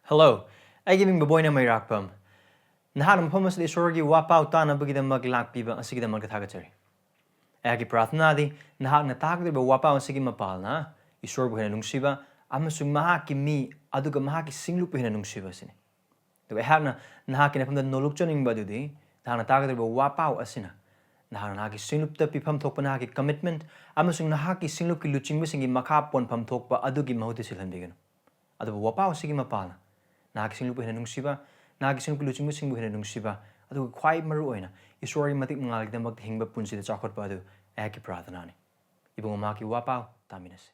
Hello, I giving Boboy na may rakpam. Nahanam pumas di sorgi wapaw ta na bagida maglak piba ang sige mag kathagatari. Agi prathna di nahak na takdir ba wapaw ang sige mapal na isor buhay na nung siba amasung mahaki mi aduga mahaki singlup buhay na nung siba sini. Diba hak na nahaki na pamda noluk choning ba dudi nahak na takdir ba wapaw asina. Nahak na nahaki singlup ta pipam thok pa nahaki commitment amasung nahaki singlup ki luching ba singi makapon pam thok pa adugi mahuti silhan bigano. Adu ba wapaw sige mapal na. Naging lupa hinanong siba, naging luching mo singbo hinanong siba, at quite maruoy na, isori matik mga na maghingba punsi da chakot pa ado, eki pratana ni. Ibang umaki wapaw, taminas.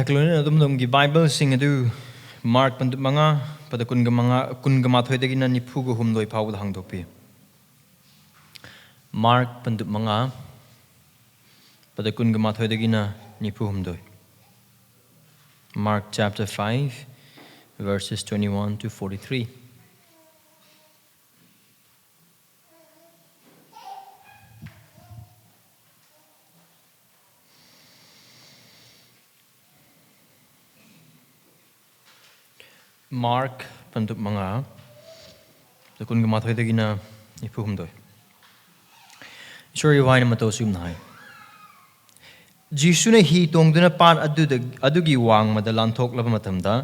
Kalaunya dum gi Bible sing adu Mark pandut manga pada kun gama thoi dagi na nipu go hum doi pau hang dopi. Mark pandut manga pada kun gama thoi dagi na nipu hum doi. Mark chapter 5 verses 21 to 43. Mark panduk manga takun ga mathoi dagi na ipuhum doi Sorry why na mato sum nai Jisu na hi tongduna pan adugi wang madalan thok laba matamda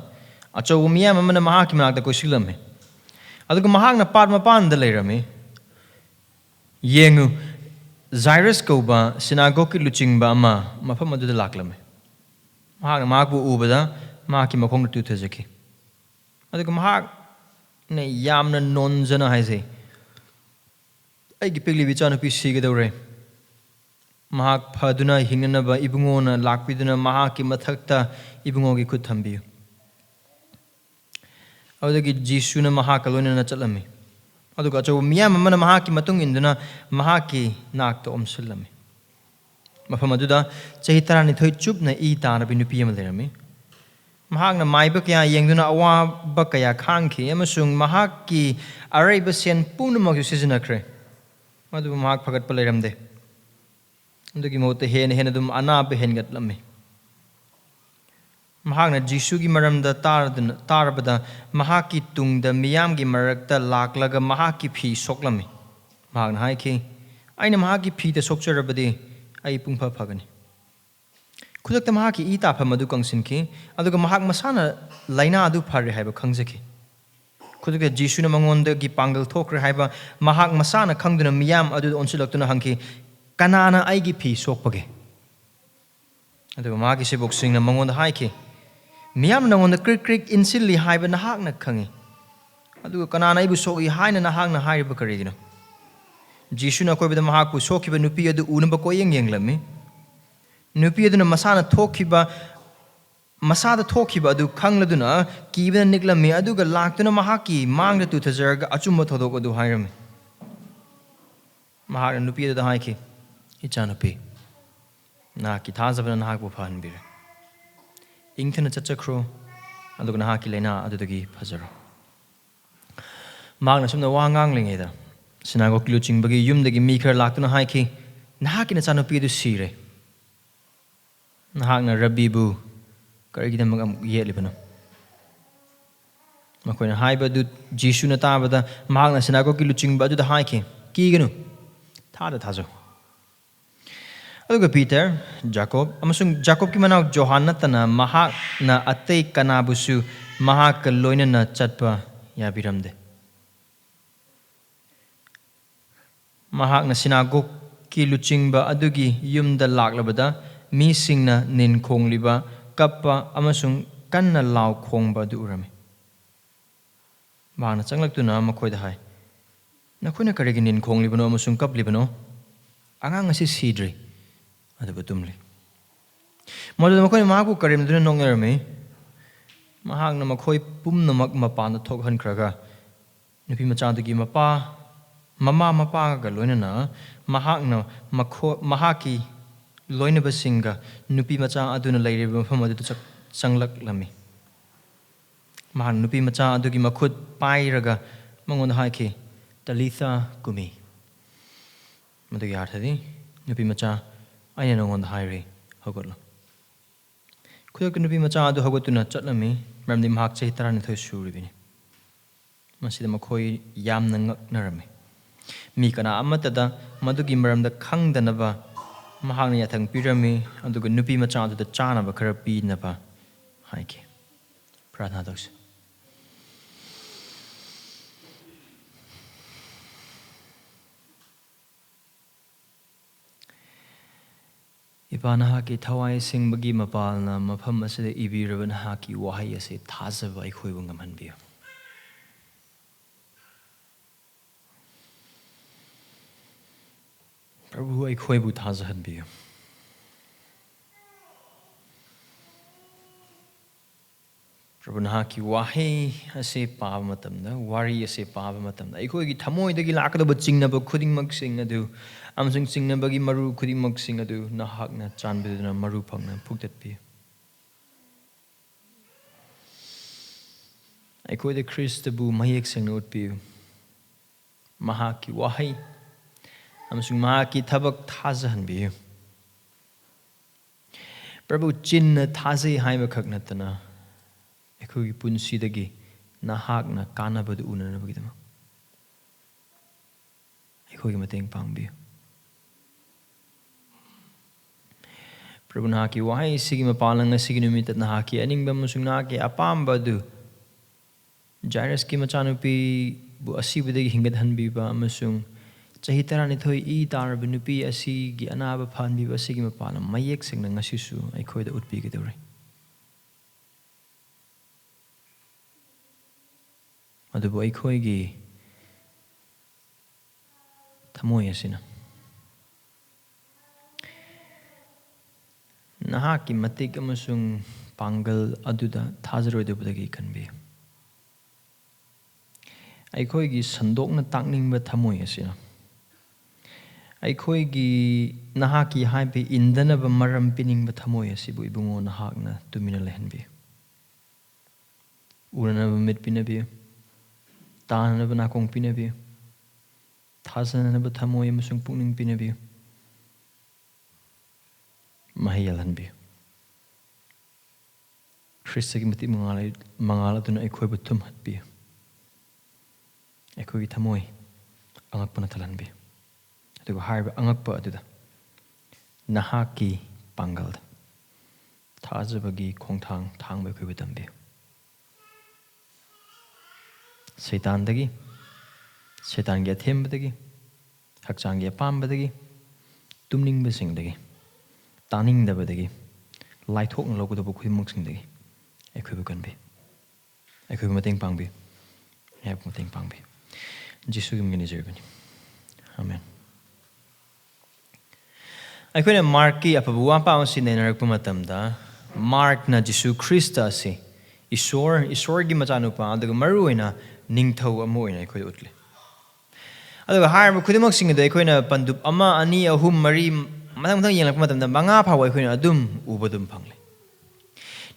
achaw miyam amana mahaki manakda ko silame aduga mahak na pat mapan da leirame yengu Jairus ko ba sinagogi luching ba ama mafam adu da laklame mahak na mahak bu ubada mahaki makong tu thajaki Aduga mahak na yamna nonjana haise. Aigi pigli bichana pi sigadore. Mahak phaduna hingnaba ibungona lakpiduna mahaki mathakta ibungogi khut thambiyu. Adagi Jisu na mahak alona na chalami. Aduga achaw miyam amana mahaki matung induna mahaki nakta omsulami. Mafam aduda chahi tarani thoi chup na I tana binupi amalirami. Mahakna maiba kaya yengduna awaba kaya khangki amasung mahakki araiba sian punamag sisinakre madu mahak phagat pa leiramde andugi mote hen dum anabe hengat lamme mahakna Jisu gi maramda tarabada mahakki tungda miyamgi marakta laklaga mahakki phi soklame mahakna haiki aina mahakki phi ta sokcharabadi ai pungpha phagani Kudakta mahaki ita pa madu kangsinki, aduga mahak masana laina adu pari haiba kangzaki. Kudakta Jisu na mangonda gi pangal thokre haiba mahak masana kangduna miyam adu onsilaktuna hangki kanana aigi pi sokpage. Aduga mahaki sibok sing na mangonda haiki. Miyam na ngonda krik insilli haiba nahak na kangi. Aduga kanana ibu soki haina nahak na haiba karigino. Jisu na koibida mahak pu sokiba nupi adu unamba koyeng lami. Nupi aduna masana thokiba masada thokiba adu khangladuna kibana niklami aduga laktuna mahaki mangda tu thajarga achumma thodok adu hairami mahak nupi adu haiki ichanupi na ki thazabana nahak bu phanbire ingthana chachakro aduga nahaki lena adudagi phajaro magna sumna wangang lingeda sinago kluching bagi yumdagi mi khar laktuna haiki nahaki na chanupi adu sire Nahakna Rabibu karigida magam yelibano. Makoina haiba du Jisu na tabada mahakna sinagogi luching ba du da haiki kiganu thada thazo. Aduga Peter, Jacob, amasung Jacob ki manaw Johanna tana mahakna atay kanabusu mahak loina na chatpa yabiramde. Mahakna sinagog ki luching ba adugi yumda laklabada Mi singna nin kong liba kappa amasung kanna law kong ba du urami. Mahakna changlak tu na makoy da hai. Nakoy na karigi nin kong liba no amasung kap liba no. Angang asi sidri. Ada batumli. Mada da makoy na mahaku karim du na nong erami. Mahakna makoy pum na magmapa na thok han kraga. Nupi machan tu gi mapa Mama mapaga loinana Mahakna Mahaki loinabasinga nupi macha aduna lairiba mafam adu changlak-lami. Mahak nupi macha adugi makhut pairaga mangonda haiki Talitha kumi. Madugi arthadi nupi macha aina nongonda hairi hogotlo. Khudakta nupi macha adu hogotuna chatlami maramdi mahak chahi 12 suribini. Masida makhoi yamna ngaknarami. Mi kana amatada madugi maramda khangdanaba Mahakna yathang pirami aduga nupi macha aduda chanaba khara pinaba haiki. Pradhana tawsi. Ipa nahaki thawai singbagi mapalna mafam asida ibiraba nahaki wahai ase thajaba aikhoibu ngamhanbiyo. Prabhu aikhoibu thajahanbiyo. Prabhu nahaki wahai ase paaba matamda wari ase paaba matamda aikhoigi thamoidagi lakadaba chingnaba khudingmaksing adu amsung chingnabagi maru khudingmaksing adu nahakna chanbiduna maru phangna phuktatpiyo. Aikhoida Kristabu mayek sengna utpiyo. Mahaki wahai amsung mahaki thabak thajahanbiyo. Prabhu chinna thajai haiba khak natana aikhoigi punsidagi nahakna kanabadu unanabagidama aikhoigi mateng pangbiyo. Prabhu nahaki wahai sigi mapalanga sigi numita nahaki aningba musung nahaki apambadu Jairus ki machanupi bu asibudagi hingadhanbiba amasung chahi 12 I taraba nupi asigi anaba phanbiba sigi mapala mayek sengna ngasisu aikhoida utpigidore. Adubu aikhoigi thamoi asina nahaki matik amasung pangal aduda thajaroidabudagi kanbiyo. Aikhoigi sandokna takningba thamoi asina aikhoigi nahaki haibe indanaba maram piningba thamoi asibu ibungo nahakna tumina lehanbiyo. Uranaba mit pinabiyo. Tananaba nakong pinabiyo. Thajananaba thamoi amasung pukning pinabiyo. Mahiyalhanbiyo. Kristagi mati mangaladuna aikhoibu tumhatbiyo. Aikhoigi thamoi angakpana talanbiyo. Aduga haiba angakpa aduda nahaki pangalda thajabagi khongthang thangba aikhoibu tambiyo. Saitandagi Saitangi athembadagi hakchangi apambadagi tumningbasingdagi taningdabadagi laithokna logudaba khudimmaksingdagi aikhoibu kanbi aikhoibu mateng pangbi aibu mateng pangbi Jisu gi mingni jerbani. Amen. Aikhoina Mark ki apabu wapa ang sinainarakpa matamda Mark na Jisu Krista si Isor gi machanupa adaga maruoina ningthau ama oina aikhoida utli. Adaga haiba khudimmaksing adu aikhoina pandup ama ani ahum mari mathang yenglakpa matamda manga phawa aikhoina adum ubadum phangli.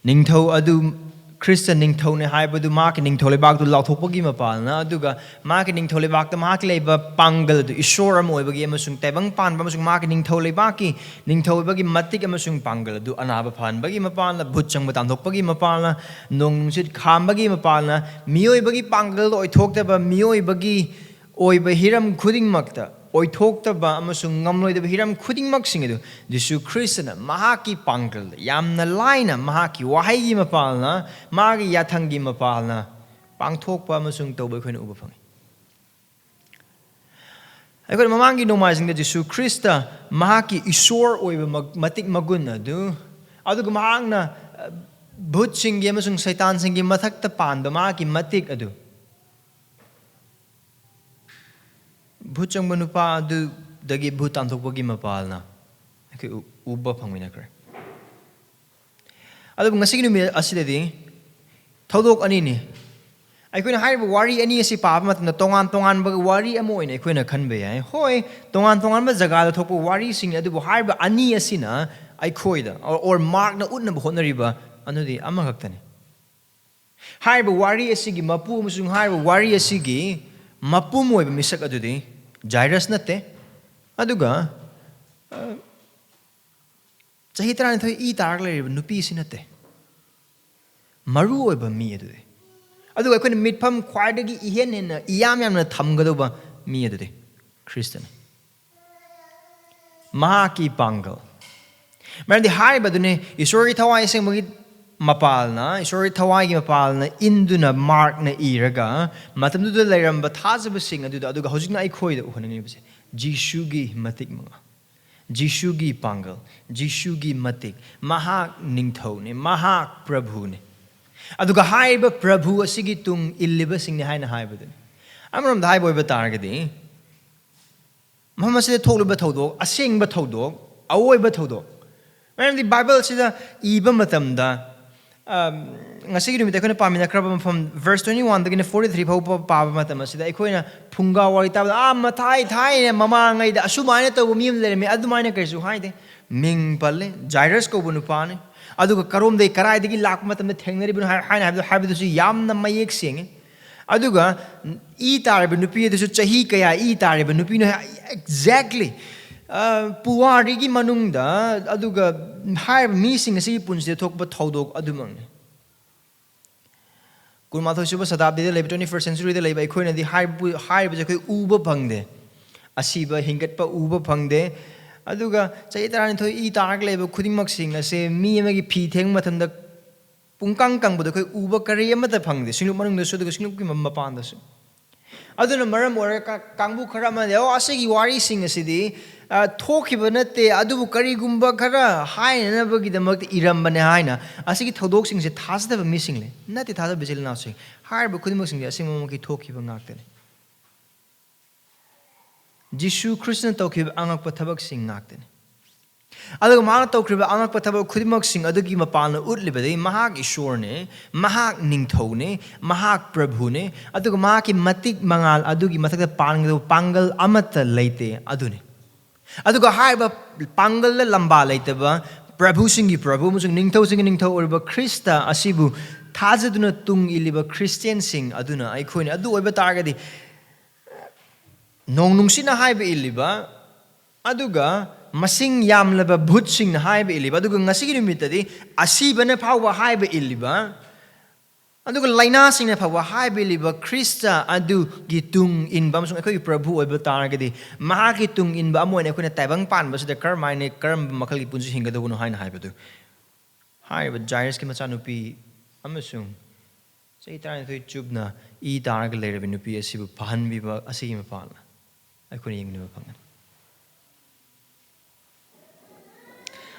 Ningthau adu Krista ningthouni haibadu maki ningtholebak du lauthokpagi mapalna aduga maki ningtholebak ta maki leiba pangal du isor am oibagi amasung tebang panba amasung maki ningtholebaki ningtholebagi matik amasung pangal du anaba phanbagi mapalna bhutchang batanthokpagi mapalna nongsit khambagi mapalna miyoibagi pangal do oithoktaba miyoibagi oiba hiram khudingmakta oithoktaba amasung ngamloidaba hiram khudingmaksing adu Jisu Kristna mahaki pangal yamna laina mahaki wahai mapalna magi yathangi mapalna pangthokpa amasung tawba khoina uba phangi. Aikoi mamangi nomaising da Jisu Krista mahaki isor oiba matik magun adu aduga mahangna bhutsingi amasung saitansingi mathakta panda mahaki matik adu Bhuchang manupa adu dagi bhutan thokpagi mapalna aki uba phangmina kare. Adu ngasigi numi asidadi thodok ani ni ꯑꯩꯈꯣꯏꯅ ꯍꯥꯏꯔꯤꯕ ꯋꯥꯔꯤ ꯑꯅꯤ ꯑꯁꯤ ꯄꯥꯕ ꯃꯇꯝꯗ ꯇꯣꯉꯥꯟ ꯇꯣꯉꯥꯟꯕ ꯋꯥꯔꯤ ꯑꯃ ꯑꯣꯏꯅ ꯑꯩꯈꯣꯏꯅ ꯈꯟꯕ ꯌꯥꯏ ꯍꯣꯏ ꯇꯣꯉꯥꯟ ꯇꯣꯉꯥꯟꯕ ꯖꯒꯥꯗ ꯊꯣꯛꯄ ꯋꯥꯔꯤꯁꯤꯡ ꯑꯗꯨꯕꯨ ꯍꯥꯏꯔꯤꯕ ꯑꯅꯤ ꯑꯁꯤꯅ ꯑꯩꯈꯣꯏꯗ ꯑꯣꯔ ꯃꯥꯔꯛꯅ ꯎꯠꯅꯕ ꯍꯣꯠꯅꯔꯤꯕ ꯑꯗꯨꯗꯤ ꯑꯃꯈꯛꯇꯅꯤ ꯍꯥꯏꯔꯤꯕ ꯋꯥꯔꯤ ꯑꯁꯤꯒꯤ ꯃꯄꯨ ꯑꯃꯁꯨꯡ ꯍꯥꯏꯔꯤꯕ ꯋꯥꯔꯤ ꯑꯁꯤꯒꯤ ꯃꯄꯨꯝ ꯑꯣꯏꯕ ꯃꯤꯁꯛ ꯑꯗꯨꯗꯤ ꯖꯥꯏꯔꯁ ꯅꯠꯇꯦ ꯑꯗꯨꯒ ꯆꯍꯤ 12 ꯏ ꯇꯥꯔꯒ ꯂꯩꯔꯤꯕ ꯅꯨꯄꯤ ꯑꯁꯤ ꯅꯠꯇꯦ ꯃꯔꯨ ꯑꯣꯏꯕ ꯃꯤ ꯑꯗꯨꯗꯤ ꯑꯗꯨꯒ ꯑꯩꯈꯣꯏꯅ ꯃꯤꯠꯐꯝ ꯈ꯭ꯋꯥꯏꯗꯒꯤ ꯏꯍꯦꯟ ꯍꯦꯟꯅ ꯏꯌꯥꯝ ꯌꯥꯝꯅ ꯊꯝꯒꯗꯧꯕ ꯃꯤ ꯑꯗꯨꯗꯤ ꯈ꯭ꯔꯤꯁꯇꯅꯤ ꯃꯍꯥꯛꯀꯤ ꯄꯥꯡꯒꯜ ꯃꯔꯝꯗꯤ ꯍꯥꯏꯔꯤꯕꯗꯨꯅꯤ ꯏꯁꯣꯔꯒꯤ ꯊꯋꯥꯏ ꯑꯁꯦꯡꯕꯒꯤ ꯃꯄꯥꯜꯅ ꯏꯁꯣꯔꯒꯤ ꯊꯋꯥꯏꯒꯤ ꯃꯄꯥꯜꯅ ꯏꯟꯗꯨꯅ ꯃꯥꯔꯛꯅ ꯏꯔꯒ ꯃꯇꯝꯗꯨꯗ ꯂꯩꯔꯝꯕ ꯊꯥꯖꯕꯁꯤꯡ ꯑꯗꯨꯗ ꯑꯗꯨꯒ ꯍꯧꯖꯤꯛꯅ ꯑꯩꯈꯣꯏꯗ ꯎꯍꯟꯅꯤꯡꯉꯤꯕꯁꯦ ꯖꯤꯁꯨꯒꯤ ꯃꯇꯤꯛ ꯃꯉꯥ ꯖꯤꯁꯨꯒꯤ ꯄꯥꯡꯒꯜ ꯖꯤꯁꯨꯒꯤ ꯃꯇꯤꯛ ꯃꯍꯥꯛ ꯅꯤꯡꯊꯧꯅꯤ ꯃꯍꯥꯛ ꯄ꯭ꯔꯚꯨꯅꯤ ꯑꯗꯨꯒ ꯍꯥꯏꯔꯤꯕ ꯄ꯭ꯔꯚꯨ ꯑꯁꯤꯒꯤ ꯇꯨꯡ ꯏꯜꯂꯤꯕꯁꯤꯡꯅꯤ ꯍꯥꯏꯅ ꯍꯥꯏꯕꯗꯨꯅꯤ ꯑꯃꯔꯣꯝꯗ ꯍꯥꯏꯕ ꯑꯣꯏꯕ ꯇꯥꯔꯒꯗꯤ ꯃꯐꯝ ꯑꯁꯤꯗ ꯊꯣꯛꯂꯤꯕ ꯊꯧꯗꯣꯛ ꯑꯁꯦꯡꯕ ꯊꯧꯗꯣꯛ ꯑꯋꯣꯏꯕ ꯊꯧꯗꯣꯛ ꯃꯔꯝꯗꯤ ꯕꯥꯏꯕꯜꯁꯤꯗ ꯏꯕ ꯃꯇꯝꯗ ngasi numit akhona pamina kraba from verse 21 dagina 43 fau paba matam asida akhona phunga wari tab mathai thai mamangai da asumaina tabu mi lerme adumaina kaisu haide ming palle jairus ko bunu pane aduga karom dei karai dagi lak matam thengnari bunu haina habidu su yamna mayek senge aduga e tarbe nupi desu chahi kaya e tarbe nupi no exactly puwarigi manungda aduga hai mi sing asi punsi thokba thodok adumang kurmathoi suba sadabdi de 21st century de leba ikhoina di hai ba jakoi uba phangde asiba hingatpa uba phangde aduga chai tarani thoi e tarag leba khudingmak sing ase mi amagi phi theng mathamda pungkang kang boda khoi uba kari amata phangde singlu manung da su de singlu ki mapan da su aduna maram ora kangbu khara ma de asigi wari sing asidi thokhiba nate adubu kari gumba khara haina bagi damak irambane haina asigi thodok sing se thasda mi sing le nate thasda bisil na se har bu khudimok sing asing mom ki thokhiba ngaktene Jisu Christian tokhiba angak pathabak sing ngaktene aduga mana tokhiba angak pathabak khudimok sing adugi mapalna utlibade mahak ishor ne mahak ningthou ne mahak prabhu ne aduga mahaki matik mangal adugi mathakda pangal amata leite adune aduga haiba pangal lamba leitaba prabhu singi prabhu musung ningthou singi ningthou oriba Krista asibu thajaduna tung iliba Christian sing aduna aikhoina adu oiba targadi nongnungsina haiba iliba aduga masing yamlaba bhut sing haiba iliba aduga ngasigi numitadi asibana phawa haiba iliba aduga laina sing na phawa haiba iliba Krista adu gi tung inba musung akhoi prabhu oiba targadi mahaki tung inba amoina akhona taibang pan basida karmaine karam makhal gi punsi hingada wono haina haibadu haiba Jairus ki machanupi amasung sei tarani thoi chubna e targa lerebi nupi asibu pahanbiba asigi mapala akhona yengniba phangan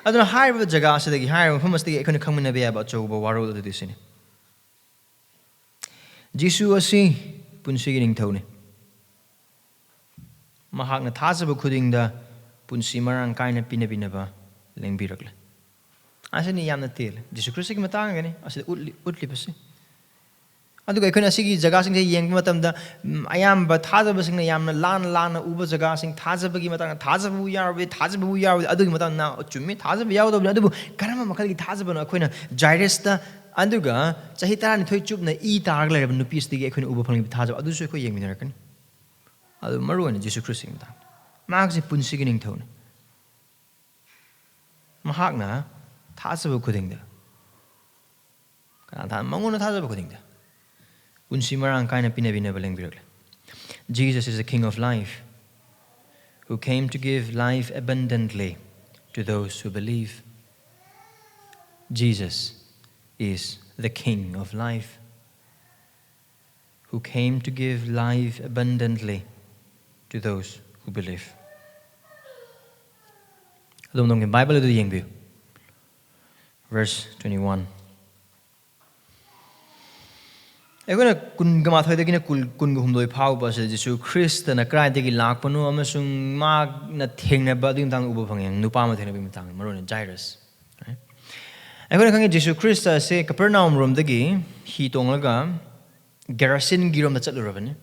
aduna haiba jaga asidagi haiba famastagi akhona khangmina be aba chouba warol adu disini Jisu asi punsigi ningthouni Mahakna thajaba khudingda punsi marang kaina pinabinaba lengbirakle asini yamna tel Jisu Christ ki matangani asida utli pasi aduga akhona asigi jaga sing yeng matamda ayamba thajaba singna yamna lana uba jaga sing thajaba gi matang thajabu yarwe adugi matam na chummi thajaba yawdo adubu karama makhal gi thajaba na akhona Jairus ta aduga chahi tarani thoi chupna e tarag lerab nupi stigi akhona uba phangli thajaba adu su akhoi yengminarakani adu maruani Jisu Christ sing ta mahakse punsigi ningthouni mahakna thajaba khudingda kana tha mangona thajaba khudingda punsi marang kaina pinabinaba lengbirakle Jesus is the King of life who came to give life abundantly to those who believe Jesus is the King of life who came to give life abundantly to those who believe adom dong Bible adu yengbiu verse 21 aigona kun gama thoi dagina kun gu humdoi phau ba se Jisu Christ na krai dagi lakpanu amasung ma na thengna ba ding tang uba phangeng nupa ma thengna bi matang maron Jairus aigona khangi Jisu Christ se Capernaum rom dagi hi tonglaga Gerasin girom na chatlurabani.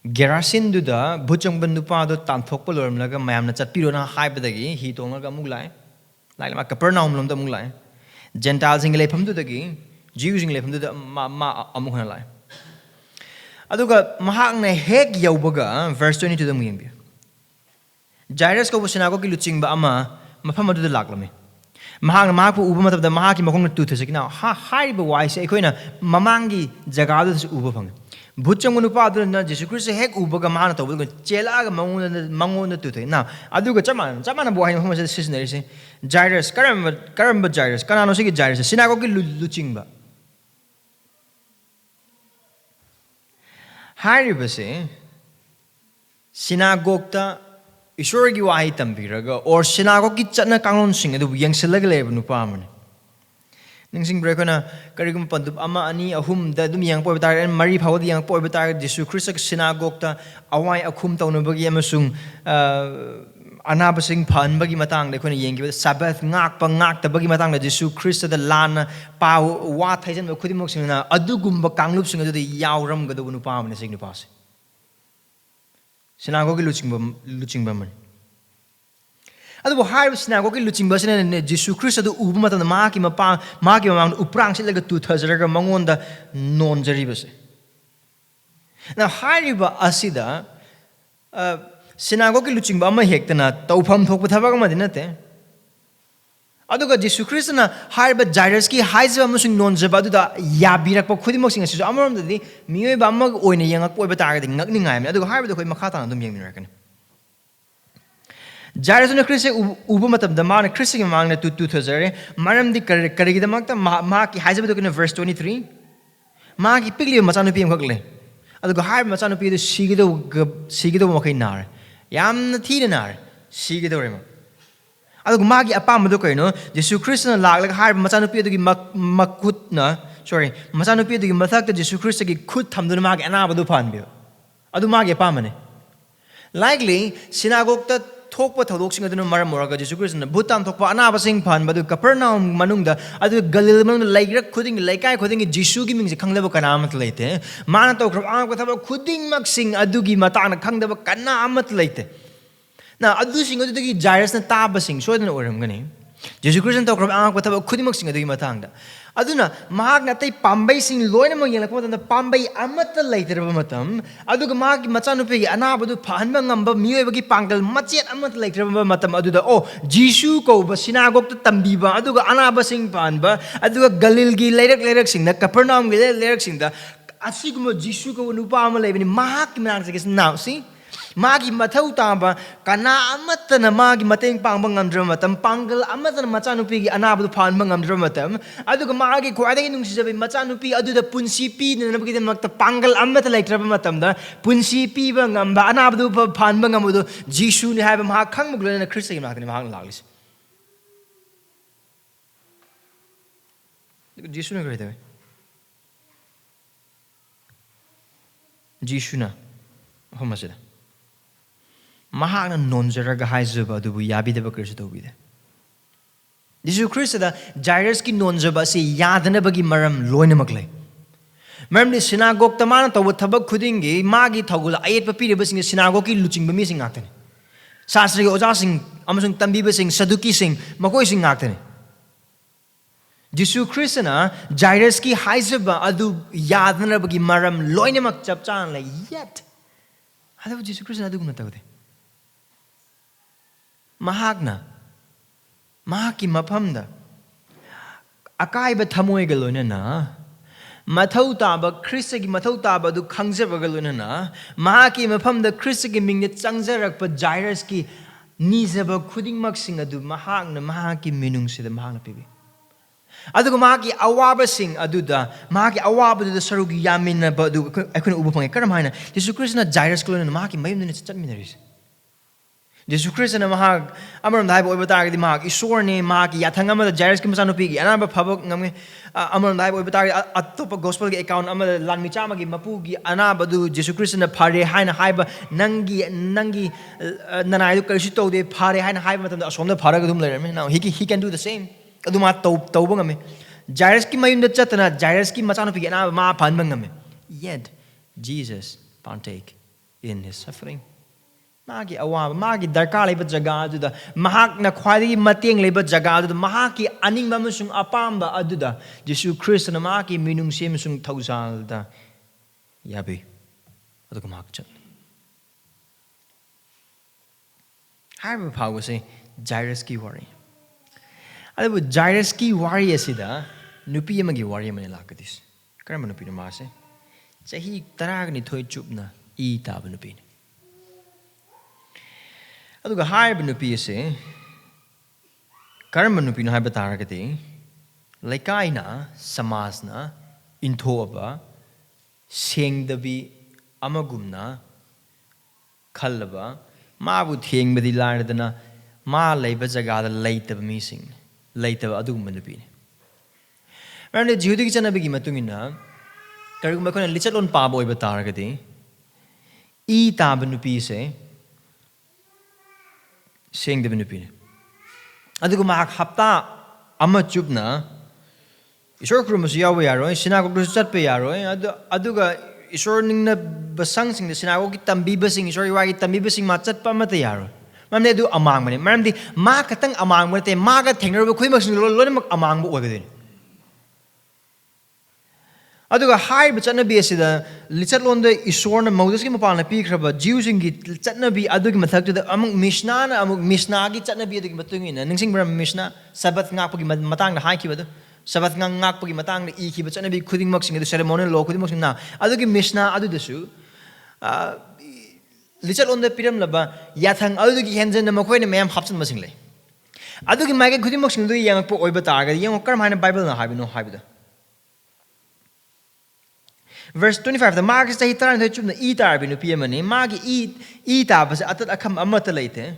Gerasin duda butchang bandupa do tanthok palorum laga mayam na chatpiro na haibadagi hi tonga mulai. Like ma Capernaum lom da mulai. Gentiles in lepam dudagi, Jews in lepam duda ma amuhana lai. Aduga Mahakna hek yaubaga verse 22 da muyimbi. Jairus ko sinagogi luching ba ama mafam adu laklami. Mahakna mahapu uba matab da mahaki makong na tuthasik na ha hariba wise akoina mamangi jagadu uba phang. Butchang manupa adu na Jisu Christ hek ubaga mahana tawul chela ga mangona tuthay. Now aduga chamana buhay mo sa seasonary say Jairus karamba Jairus kanano sige Jairus sinagogi luching ba. Hariba say sinagogta Ishwargi wahi tambiraga or sinagogi chatna kangon sing adu yang silaga leba nupa amani. Ning sing breko na karigum pandub ama ani ahum da dum yang poi betar and mari phawdi yang poi betar Jisu Christ sinagogta awai akhum tawna bagi amasung anabasing phan bagi matang de khona yeng ki Sabbath ngak pa ngak ta bagi matang da Jisu Christ da lan pa wa thaijan ba khudimok sing na adugumba kanglup sing adu yawram ga du nupa amani sing nupa se. Sinagogi luching ba man. Adu hai sinagogi luching ba sina Jisu Christ adu uba mata na maki mamang uprang sila ga 2000 ga mangonda non jari ba se. Na hai ba asida sinagogi luching ba ama hekta na tawpham thok pathaba ga madinate. Aduga Jisu Christ na hai ba Jairus ki haiza amusung non jaba adu da yabirak pa khudimok sing asisu amarom da di miyoy ba mag oina yangak poi ba ta ga ding ngak ningai me aduga hai ba khoi makha ta dum yeng mirakane. Jairus na Christ uba matam da ma na Christ ki mang na tu thazare maram di karigi da makta ma ki haiza ba do verse 23 ma ki pigli machanu pi ngak le aduga hai machanu pi do sigido makai nar yam na thi nar sigido re ma. Aduga magi apamado kaino Jisu Christ na laglag har machanupi adugi makut na machanupi adugi mathak ta Jisu Christ gi khut thamduna magi anabadu phanbio adu magi apamane likely synagogue ta thokpa thodok sing aduna maram moraga Jisu Christ na bhutam thokpa anaba sing phanbadu Capernaum manungda adu Galil manung lairak khuding laikai khuding Jisu gi mingse khangleba kanamat leite mana to khram ang thaba khuding mak sing adugi matana khangdaba kanamat leite. Now, adu sing adu dagi Jairus na taba sing so na oram gani. Jisu Christ na tawkrab ang pataba khudimok sing adu matangda. Adu na Mahakna tay pambay sing loy na mangyang lakmo na pambay amat later ba matam. Adu ga mahak machanupi anaba du phanba ngamba miyoy bagi pangkal machet amat later ba matam adu da oh Jisu ko ba sinagog to tambiba adu ga anaba sing phanba adu ga Galil gi lerak sing na Capernaum gi lerak sing da asigmo Jisu ko nupa ama laibani mahak minang sige now see Magi mathau taba kana amatana magi mateng pangbang ngamdra matam panggal amatana machanupi gi anabdu phanbang ngamdra matam aduga magi khwadai nungsi jabe machanupi aduda punsi pi na bagi makta panggal amata laiktra matam da punsi pi ba ngamba anabdu phanbang ngamudu Jisu ni haiba ma khang mugla na Christ gi makni ma laglis Jisu na grede Jisu na homasida Mahakna nonjaraga haizaba dubu yabidaba kirsu tawbide. Jisu Christ da Jairus ki nonjaba se yadana bagi maram loina maklay. Maram ni sinagog tamana tawa thabak khudingi magi thagula ayet papire basing sinagog ki luching bami sing ngakten. Sasri oja sing amasung tambiba sing saduki sing makoi sing ngakten. Jisu Christ na Jairus ki haizaba adu yadana bagi maram loina mak chapchan la yet. Adu Jisu Christ na adu guna tawde. Mahakna Mahaki mapamda Akaiba tamoy galona na Mathau taba Christagi mathau taba du khangzaba galona na Mahaki mapamda Christagi mingna changjarak pa Jairus ki nizaba khuding maksing adu Mahakna Mahaki minung sida Mahakna pibi Aduga Mahaki awaba sing aduda Mahaki awaba du sarugi yamin na ba du akuna ubo pangai karam haina Jisu Christ na Jairus galona na Mahaki mayum na chatminaris Jisu Christ na mahag amaram dai boy batag di mahag isor ne mahag yathang ama Jairus ki machanupi gi anaba phabok ngam amaram dai boy batag atopa gospel gi account ama lan michama gi mapu gi anaba du Jisu Christ na phare haina haiba nangi nanai du karshi to de phare haina haiba matam asomda pharaga dum leirame now he can do the same aduma tawba ngame Jairus ki mayum da chatna Jairus ki machanupi gi anaba ma phanba ngame Yet, Jesus partake in his suffering. Magi awaba, magi darkar leba jaga aduda, Mahakna khwadagi mateng leba jaga aduda, Mahaki aning mamusung apamba aduda, Jisu Christ na maki minung simsung tausal da, yabi, aduga mahakchat. Harba pago say, Jairus ki wari. Adabu Jairus ki wari asida, nupi yamagi wari manilakadis. Karama nupi namase. Sahi taragni toy chupna, I taba nupi. Aduga harba nupi ase, karama nupi no harba taragati, kaina, samasna, inthoaba, sengdabi, amagumna, khalaba, Mabu thing with the line than Ma labor jagada late of missing, later adum manupi. When the Judic and a big matumina, Karumacon and little on Paboy batargati, E tabanupi say, saying the Benupi. Adugumak hapta amachubna, Ishorkrumus Yahweh Arroy, Synagogue Satpayaro, Aduga. Isor ning na basang sing the sinagogi tambi basing isor iwagi tambi basing machat pa matayaro. Mam ne du amang mani. Mam di ma katang amang mo te ma ka thengner ba khui mak sing lo ne mak amang bo ogadin. Aduga hai ba chatna bi asida lichat lon de isor na moses ki mapal na pi khraba Jews gi chatna bi adugi mathak tu among mishnah na among mishnah gi chatna bi adugi matungin na ningsing bram mishnah sabat ngak pagi matang na hai ki ba Sabat ngang ngak pagi matang na iki bachana bi khuding mak sing ceremonial law khuding mak sing na adugi mishnah adu desu lichal on the piram laba yathang adugi henjen na makhoi na mayam hapsan masing le adugi mai khuding mak sing du yang po oiba tar ga yang kar mai na bible na habi no habi da verse 25 the mark is the hitar na chum na itar bi no pmani magi e ta bas atat akham amata leite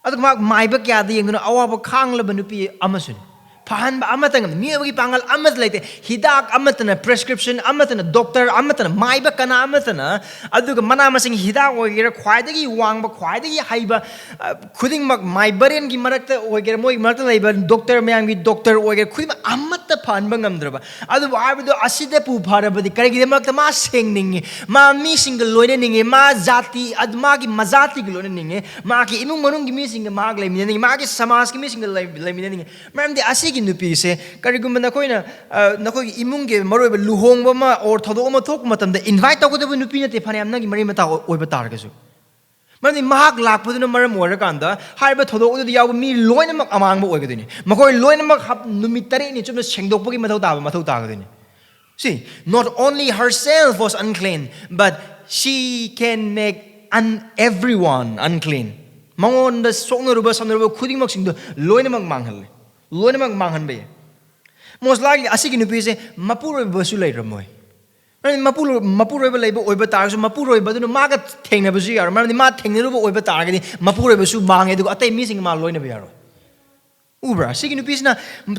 adug mak mai ba kya di yang no awa ba khang la ba no pi amasun Pahan ba amatang miyagi pangal amat laite hidak amatana prescription amatana doctor amatana mai ba kana amatana aduga mana masing hidak ogira khwaidagi wang ba khwaidagi haiba khuding mak mai baren gi marakta ogira moi marakta laiba doctor mayang gi doctor ogira khuding amatta phan ba ngamdraba adu aibu aside pu pharabadi karigi makta ma sengning ma mi single loine ninge ma jati adma gi mazati gi loine ninge ma ki imung manung gi mi single mag lai mi ninge ma gi samas gi mi single lai mi ninge mam de asi nupi se karigum na koina na koi imung ge maroi ba luhong ba ma or thodo ma thok matam da invite ta ko de nupi na te phane amna gi mari mata oi ba tar ga su mani mahak lak pu na maram ora kan da hai ba thodo de yaw mi loina mak amang ba oi ga dini makoi loina mak hap numi tare ni chum sengdok pa gi mathau ta ga dini see not only herself was unclean but she can make everyone unclean mangon da sokna ruba samna ruba khuding mak sing do loina mak manghal Loin mag manghan be. Most likely asigi nupi se mapuro basu lai ramoy. Mapuro ba laiba oiba tar so mapuro ba du maga thengna basu yar mar ni ma thengna ru ba oiba tar ga ni mapuro basu mangai du atai mi sing ma loina be yaro. Ubra sigi nupi na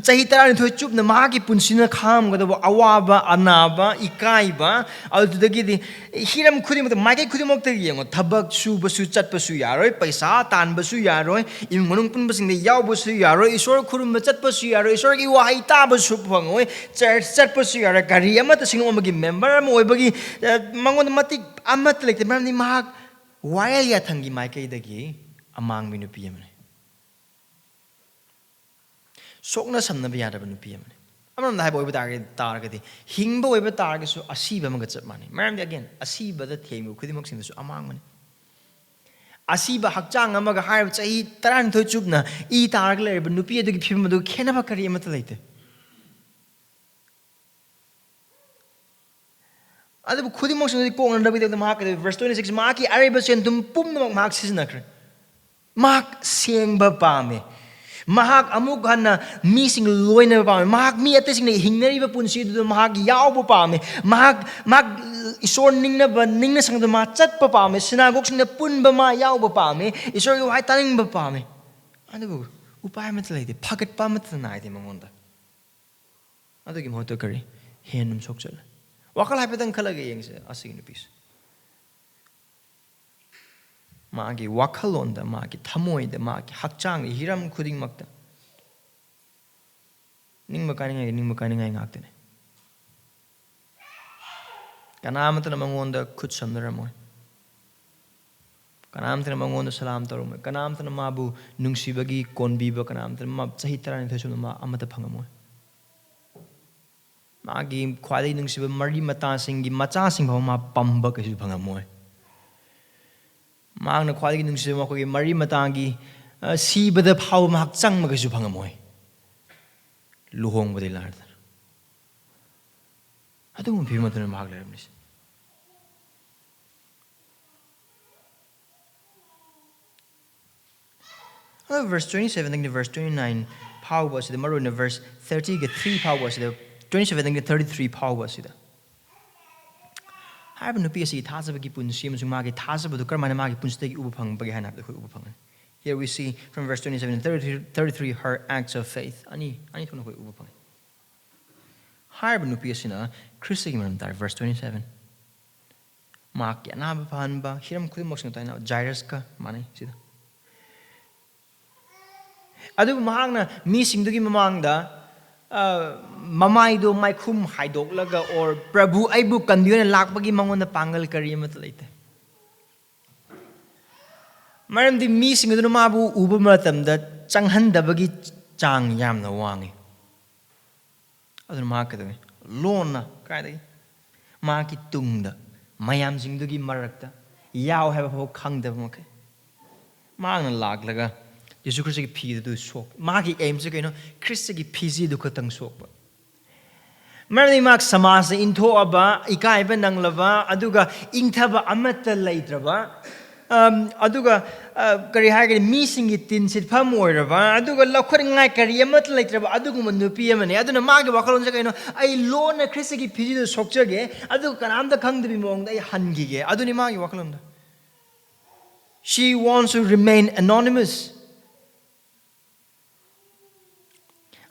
chahi tar ni thoi chup na ma gi punsina kham ga da awaba anaba ikaiba adu da gi di hiram khudi ma ma gi khudi mok ta gi ngo thabak su basu chat basu yaroi paisa tan basu yaroi im manung pun basing de yaw basu yaroi isor khurum ma chat basu yaroi isor gi wahai ta basu phangoi chat basu yara kari ama ta singom ma gi member ma oi bagi mangon mati amat lekte mam ni ma while ya thangi mai kai da gi amang mi nupi am Sokna samna biya da nupi am amam na boy tar ga di hing boy ba tar ga su asiba ma ga chat mani maram again asiba da themu khudi mok sing su amang mani asiba hakchang ama ga har chahi taran thoi chupna I tar ga le ba nupi adu gi phim du khena ba kari ama ta leite adu khudi mok sing ko ngan da bi ma ka verse 26 ma ki areba sen tum pum na mak sisna kre mak seng ba pa me Mahak amuk hanna mi sing loina ba mahak mi ate sing hingnari ba punsi du mahak yaw pa me mahak isor ningna ba ningna sang da ma chat pa me sinagok sing pun ba ma yaw pa me isor gi hai taning ba pa me adu upay mat lai de phagat pa mat na de mangonda adu gi moto kari henum sok chal wakal hai pedang khala ge yeng se asing pis Magi wakalonda magi thamoida magi hakchang hiram khuding makta ning makani ngai ngak tene Kanamatan mangonda kutsamnaramoi. Kanamatan mangonda salam tarumoi. Kanamatan mabu nungsibagi konbiba kanamatan mab sahitaran thasuma amata pangamoi. Magi kwali nungsiba mari mata singi macha sing bhama pamba kasu pangamoi. Magna kwali nungsiba makogi mari matangi sibada phau mahak chang magasu pangamoi. Luhong badi larda. Adung bhimatana mahak laramnis. Verse 27 to verse 29 power was the maru in verse 30 get 3 power was the 27 to 33 power was it. Harba no psi thajaba punsi amsung magi thajaba du karmana magi punsi ubapang bagi hanap the ubapang. Here we see from verse 27 to 33 her acts of faith. Ani thono ko ubapang. Harba no psi na Christi man dar verse 27. Mak ya na ba ba hiram khuding moksing ta na Jairus ka mane sida. Adu Mahakna missing dugi mamangda mamaido maikhum haidok laga or Prabhu aibu kandiyon lakpagi mangonda pangal kariya matlaite. Maram di missing adu mabu uba matamda changhandabagi chang yamna wangi. Adu makadagi lona kaidagi maki tungda mayam sing dugi marakta yaw have ho khangda moke. Magna lag laga Jisu Christ ki phi du sok magi aim se kaino Christ ki phi du khatang sok ba marni mak samas in tho aba ikai ba nang laba aduga ingthaba amata leitraba aduga kari hage mi singi tin sit pham oiraba aduga lakhor ngai kari amat leitraba adugu nupi amane aduna magi wakalon se kaino ai lona Christ ki phi du sokjage adu kanam da khangdebi mong ai hangige aduni magi wakalon da she wants to remain anonymous.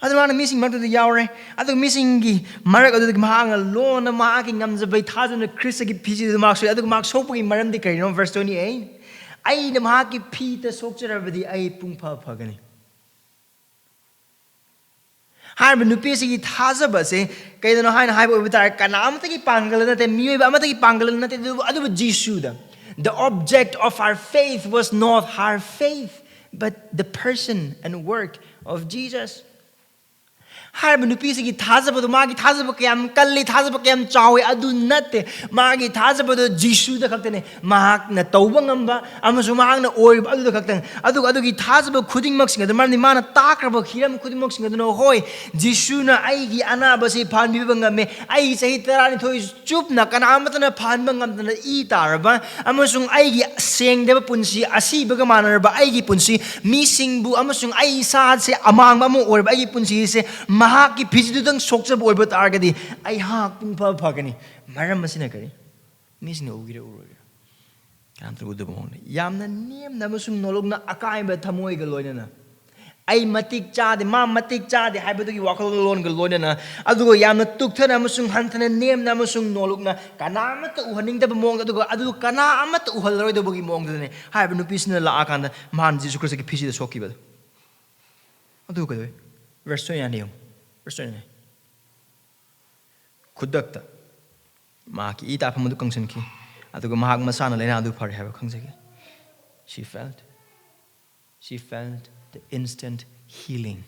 Adamana missing mark to the yaure. Adu missing gi marak adu mahanga lona maaki ngamzabai thajana Christ ki phi the mark so adu mark sopagi maram di kai no verse 28. Ai the mahaki phi ta sokjarabadi ai pungpha phagani. Har nu pesi ki thajaba se kai no haina haibo bitar kanam ta ki pangal na te mioi ba amata ki pangal na te adu Jisu da. The object of our faith was not her faith but the person and work of Jesus. Harba nupi se ki thajaba do magi thajaba kyam kalli thajaba kyam chawe adu natte magi thajaba do Jisu da khaktene Mahakna tawba ngamba amasu Mahakna oiba adu da khaktang adu gi thajaba khudingmak singa marni mana takraba khiram khudingmak singa no hoi Jisu na ai gi anaba se phanbi bangame ai sahi tarani thoi chupna kanamatana phanba ngamdana I taraba amasung ai gi sengdeba punsi asibaga manarba ai gi punsi mi singbu amasung ai sa se amangba mo oiba ai gi punsi se Mahaki pijidudang soksa boy but argadi ay hak pung pa pagani maram masina kari mising ugira urugira kanto udu bong yamna niem na musung nolog na akai ba thamoy galoina na ay matik chade ma matik chade haibadu gi wakal lon galoina na adugo yamna tukthana musung hanthana niem na musung nolog na kanama ta uhaning da mong adu kana amat uhalroy do bogi mong dane haibu nupisna la akanda man Jisu Christ ki piji da soki ba adu ka verse 29 Verse 29. Khudakta maki ita phamadu kangsan ki aduga mahak masana lena adu phar have khangsage she felt the instant healing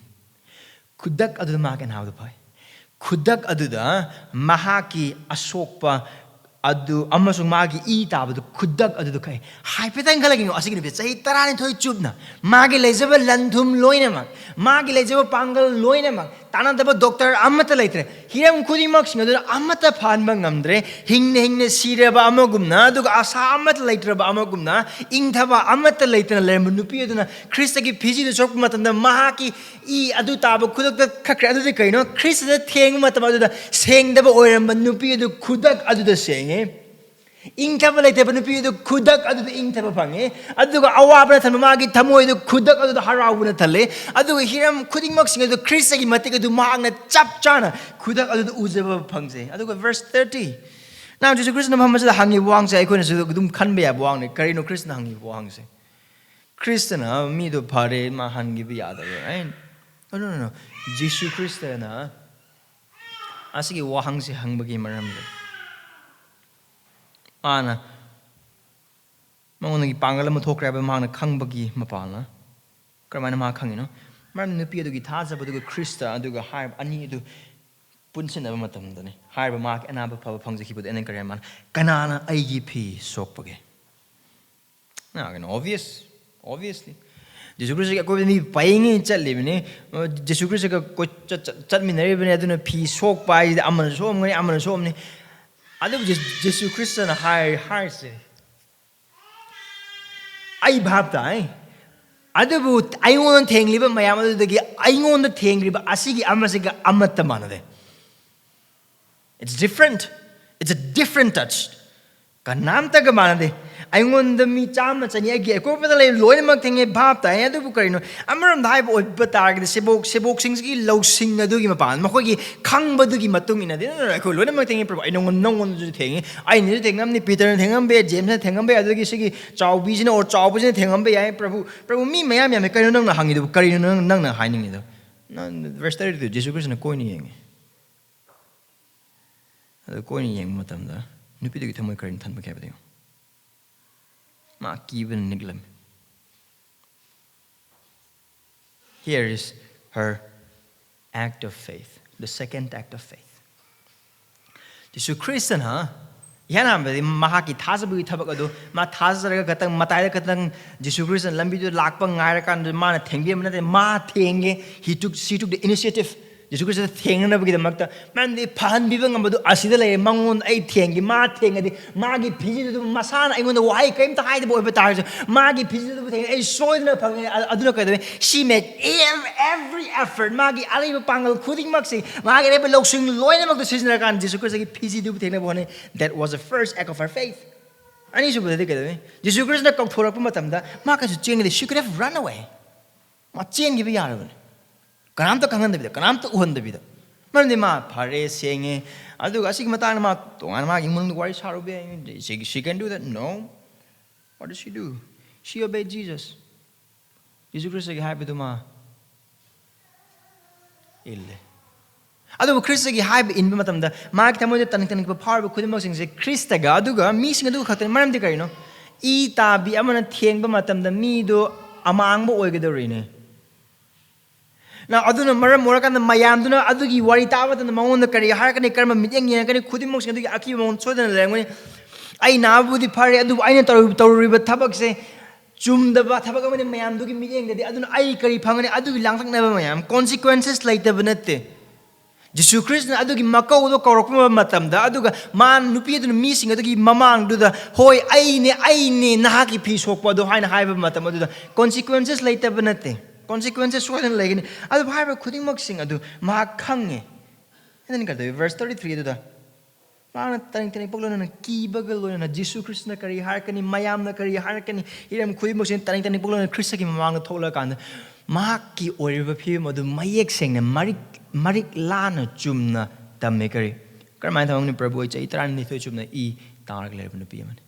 khudak adu makan how the pai khudak adu da mahaki asokpa adu amasung magi ita adu khudak adu kai haipetang kalagin asigi ne chai tarani thoi chupna magi lejaba lanthum loina magi lejaba pangal loina tanadaba doctor amata leitre hiram khudimak singa amata phanba ngamdre hingne sireba amagumna aduga asa amata leitreba amagumna ingthaba amata leitna lembu nupi aduna Christ ki phiji de sok matanda mahaki I adu taba khudak da khakra adu de kaino Christ da theng matam adu da sengdaba oiramba nupi adu khudak adu da senge ingthaba leiteba nupi adu khudak adu da ingthaba phange aduga awabna thanma magi thamoi adu khudak adu da harawuna thale aduga hiram khudingmak singa adu Christ ki matik adu mahakna chap chana khudak adu da ujaba phangse aduga verse 30 now Jesus Christ na hamasa hangi buang se aikoi na su dum khanbe ya buang ne karino Christ na hangi buang se Christ na mi do phare ma hangi bi ya da right no Jisu Christ na asigi wahang se hangbagi maram Mana Mongoni Pangalama talk rabbi Mana Kangbagi Mapana. Kramana Makangino. Maram Nupi do guitars about the Christa, do a high, I need to punsi never matam done. High mark and Abba Papa Pongzi Hibu and Karaman. Kanana IGP Sopage. Now, obviously. Jisu Christ go with me buying in Chalivini. Jisu Christ go Chatminary and a piece soak by the Amazon. I live Jisu Christ and a high heart. I baptize. I want to take live my amado the I want to take live Asigi Amasiga Amatamana. It's different. It's a different touch. Kanamta Gamanade. I want the meat chamas and yet go over the lane, Loymak thing a bapta, and the Bucarino. I'm around the hype or Batag, the Sebok sings, low sing a dugimapan, Mahogi, Kang Badugi Matumina, I could learn my thing. I don't know one to take. I need to take them the Peter and Tangambe, James and Tangambe, Adagi, Chow Vision or Chow Vision, Tangambe, I Prabu me, Miami, I can't know hanging to Carino, none hiding it. None, verse 32, Jesus Christ and a coining. The coining Matamda, Nupi to my current Tan Macavity. Mark even Niglam. Here is her act of faith, the second act of faith. Jisu Christian, Yana, the Mahaki Tazabu Tabakado, Matazara Katang, Mataya Katang, Jisu Christian, Lambidu Lakpang, Irakan, the Man, Tengi, Ma Tenge, she took the initiative. Jisu Christ thing na bagi magta man di pahan bibang ambado asida le mangun ay thengi ma thenga di magi phiji du masana ay ngon wai kaim ta hai de boy betar magi phiji du theng ay soy na phang aduna ka de she made every effort magi ali pangal khuding maksi magi re lok sing loy na mag decision kan Jisu Christ gi phiji du theng na bone. That was the first act of her faith. Ani su bade ka de Jisu Christ na kok thorak pa matam da ma ka su cheng de she could have run away ma chen gi bi yar bone. Kanamta Kangan, Kanamta Uhanda. Mandima, Pare saying, I do Asik Matana, Tonama, Immun, why is Harube? She can do that? No. What does she do? She obeyed Jesus. Jesus Christ happy to ma. Ille. Adu Christi hype in Matam, the Mark Tamu Tanaka power of Kudimos say Christa Gaduga, missing a do cut and Maram de Carino. Ita be amana tien Bamatam, the Mido among Oigadorine. Now, Aduna Maram Morakan, the Mayamduna, Adugi, Waritawa, and the Mon, the Karihakan, Karma, Miting, and Kudimos, and the Akimon, Southern language. I now would the party, I do I know River Tabak say, Jum the Batabakan, and Mayam, Dugi meeting, the Adun Aikari Pang, and Adu Lang never Mayam, consequences like the Venete. Jisu Christ, Adugi Mako, the Korokuma Matam, the Aduga, Man, Nupi, and missing, Adugi Mamang, do the Hoi, Aine, Nahaki piece, Hokwa, Hina Hive Matam, consequences like the Venete. Consequences swollen leg. I do have a cutting moxing. I do Mahakna. And then got the verse 33 to the Tanipolo and a key bugle and a Jisu Christ Nakari Harkani, Mayam Nakari Harkani, Hiram Kuimos and Tanipolo and Christakim among the Tolakan. Maki or river pim or the Mayek saying the Marik Lana Jumna Dammakari. Carmine only Praboy, Chaitan, the Thuchum, E. Dark Levin the Piman.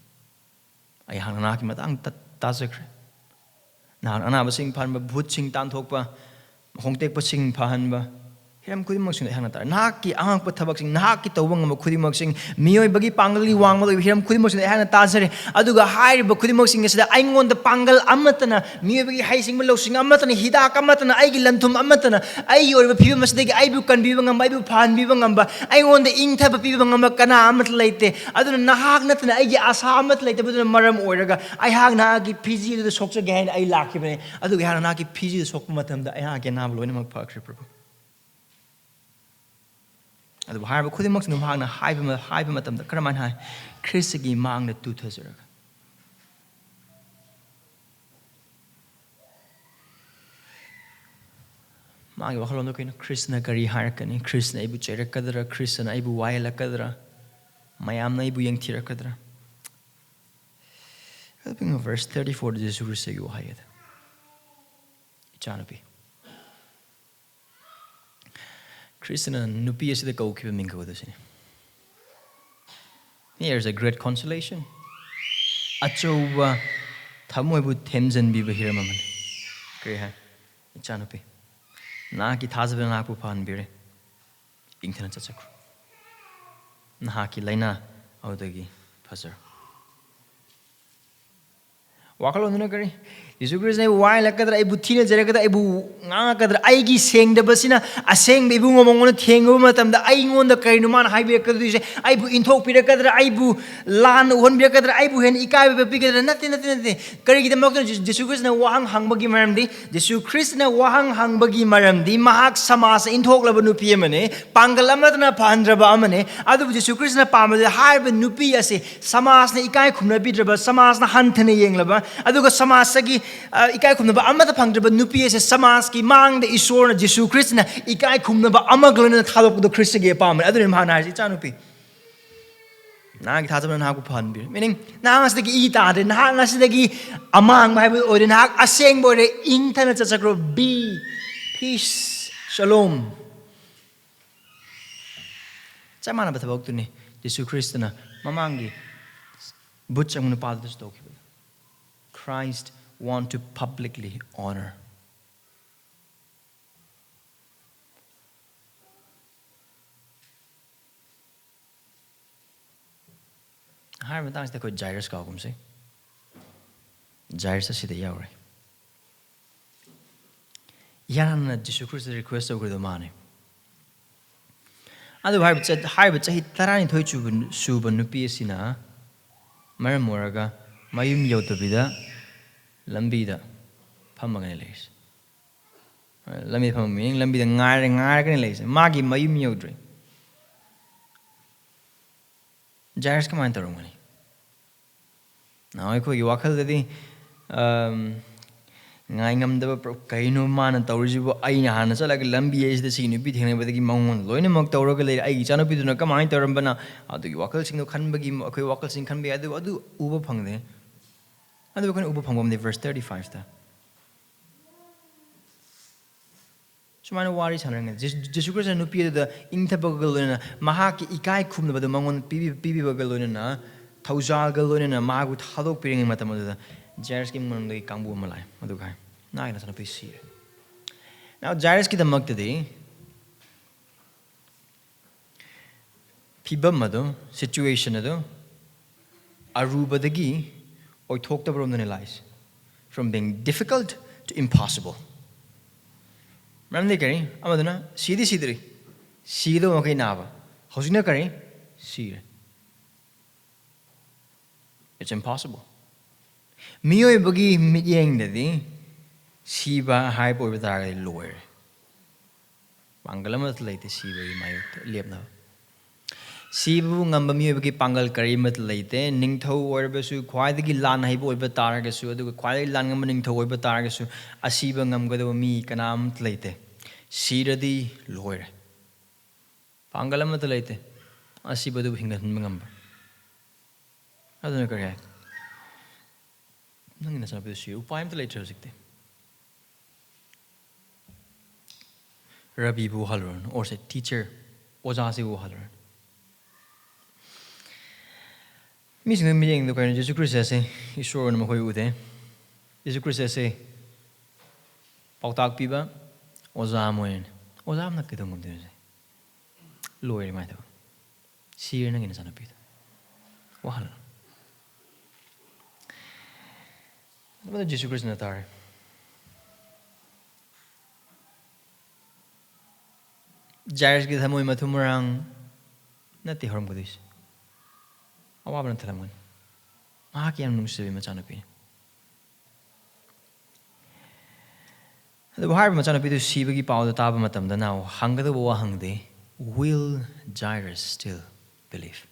I hang an argument on Tazakre. Now, another sing pan, but butching down tokpa, Hongtek pushing pan, Him Kudimoxing the Hanata, Naki, Uncle Tabaxing, Naki to Wang of Kudimoxing, Mio Bagi Pangali Wang with him Kudimos in the Hanatazari, Aduga high, but Kudimoxing is the I want the Pangal Amatana, Mio Bagi Hicing Melosing Amatana, Hidaka Matana, Aigilantum Amatana, I or the people must take Ibu can be Wang Bible Pan Bivangamba, I want the ink type of people Kana Amat late, I don't know Nahak I get Asamat late with the Maram Orga, I have Nagi PG to the socks again, I lack him, I do have Nagi PG the Sokmatam, the I can have Loinam Park. The Harbour Kudimox no Mahakna Hypematum, the Karaman High, Christigi Mang the two Tazzer. Mang of Holonokin, Krishna Gari Harkani, Krishna Ibu Cherakadra, Krishna Ibu Waila Kadra, Mayam Ibu Yang Tirakadra. Helping of verse 34 to the Zurusegu Hayat. Chanapi. Christian and Nupi is the goalkeeper Minko with us. Here's a great consolation. Acho Tamoibu Temzen Biba here, Mamma. Greha, Chanapi. Naki Tazabin Apupan Bire. Internet Chakra. Nahaki Lena Audagi Passer. wakalon na kari Jisu Christ na why lakadra ay butina jarakada ay bu nga kadra ay gi seng da basina aseng be bu ngomong thengu matam da ay ngon da kay numan hay be kadru se ay bu inthok pira kadra ay bu lan hon be kadra ay bu hen ikai be kadra natin kari gi da mak Jisu Christ na wahang hangbagi maram di Jisu Christ na wahang hangbagi maram di mahak samas inthok laba nupi amane pangalam na pandra ba amane adu Jisu Christ na pam da hay be nupi ase samas na ikai khumna bidra ba samas na hanthane yeng laba adu ga samas gi ikai khumnaba amata phangdaba nupi ase samas ki mang de isor na Jisu Christ na ikai khumnaba amaglona thalok do Christ ge pam adu mahana ji chanupi na gi thajaba na ku phan bi meaning na ngas de gi ta de na ngas de gi amang bai bo de na aseng bo de ing thana cha chakro be peace shalom chamana bathabok tu ni Jisu Christ na mamangi butchang nu pal dos to Christ want to publicly honor. Har men tang ko Jairus ka kum se. Jairus asida yaure. Yan na Jisu Christ request over the money. Adu har chahi tarani thoi chu su ban nupi asina maram moraga mayum yodabida lambida phamagane leis lambi pham meaning lambida ngar kan leis magi mayum yodre Jairus ka man tarongani now ko yi wakal dadi ngai ngam da kaino man tawrijibo aina hana sala ga lambi is the scene bi thene badagi mangon loina mak tawraga le ai chano bi duna kamai tarambana adu wakal sing no khanbagi akoi wakal sing khanbe adu uba phangde adu kan uba phangom de verse 35 ta sumana wari chanang Jisu Christ no pi da inthabagal na mahaki ikai khumna badu mangon pibi bagal na thauja gal na magu thadok piring matam da Jairus ki mon de kangbu malai adu kai na ina sana pi si now Jairus ki da magta de pibam madu situation adu arubadagi or talked about on the lies from being difficult to impossible. Remember kari amaduna sidri sido makai naba hosina kari si it's impossible. Miyoi bagi midyeng dadi siba high boy betara lower. Pangalamat late siba mayo liap na. Sibu ngamba mi bagi pangal kari mat leite ningtho orbasu khwaidagi lan haibo oiba taragasu adu khwai lan ngam ningtho oiba taragasu asiba ngamgado mi kanam leite siradi loire pangalam mat leite asiba du hingan ngamba aduna kare nangina sa pe si upayam leite sikte rabbi bu halron or say teacher oja se bu halron Missing meeting the kind of Jisu Christ say, he sure on my way. Jisu Christ say, Pautak Piba, Ozamoin, Ozam not get on the lawyer matter. See you in a son of Peter. Wahal. What did Jisu Christ Natar? Jairus get him with marang, not the harm with this. Awaban talaman. Mahakiyam nung sabi machanapi. The Bahar machanapi to sibagi pao the taba matam da now hanga the wahangde will Jairus still believe?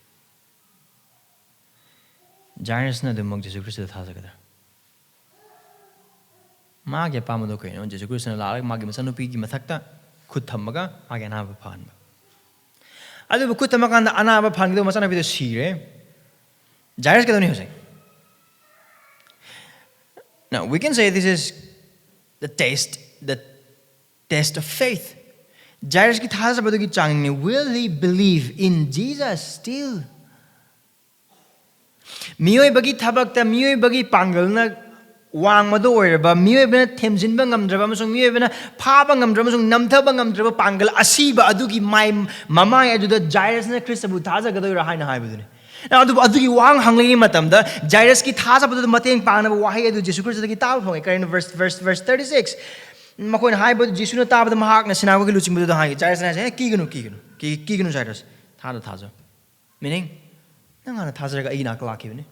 Jairus na the mug Jisu Christ the thazagada. Magya pamado kayo Jisu Christ na lalag magi machanapi ki mathakta kuthamaga magya na pan. Adu kuthamaga na anaba pan do machanapi to sire. Jairus ka doni hosay. Now we can say this is the test of faith. Jairus ki thasa bado ki changni will he believe in Jesus still? Miyoi bagi thabakta miyoi bagi pangal na wang mado oiraba miyoi bana themjinba ngamdraba amasung miyoi bana phaba ngamdraba amasung namthaba ngamdraba pangal asiba adugi mai mamai aduda Jairus na Christ bu thasa gadoi ra haina haibuduni Now, adu wang hangli matamda Jairus ki thasa badu mateng pangna wahi adu Jisu Christ ki taw phongai kain verse 36 makoi hai badu Jisu na tabada Mahakna sinago ki luching badu hai Jairus na say ki ganu Jairus thaja meaning nang thasa ga ina ka lakibne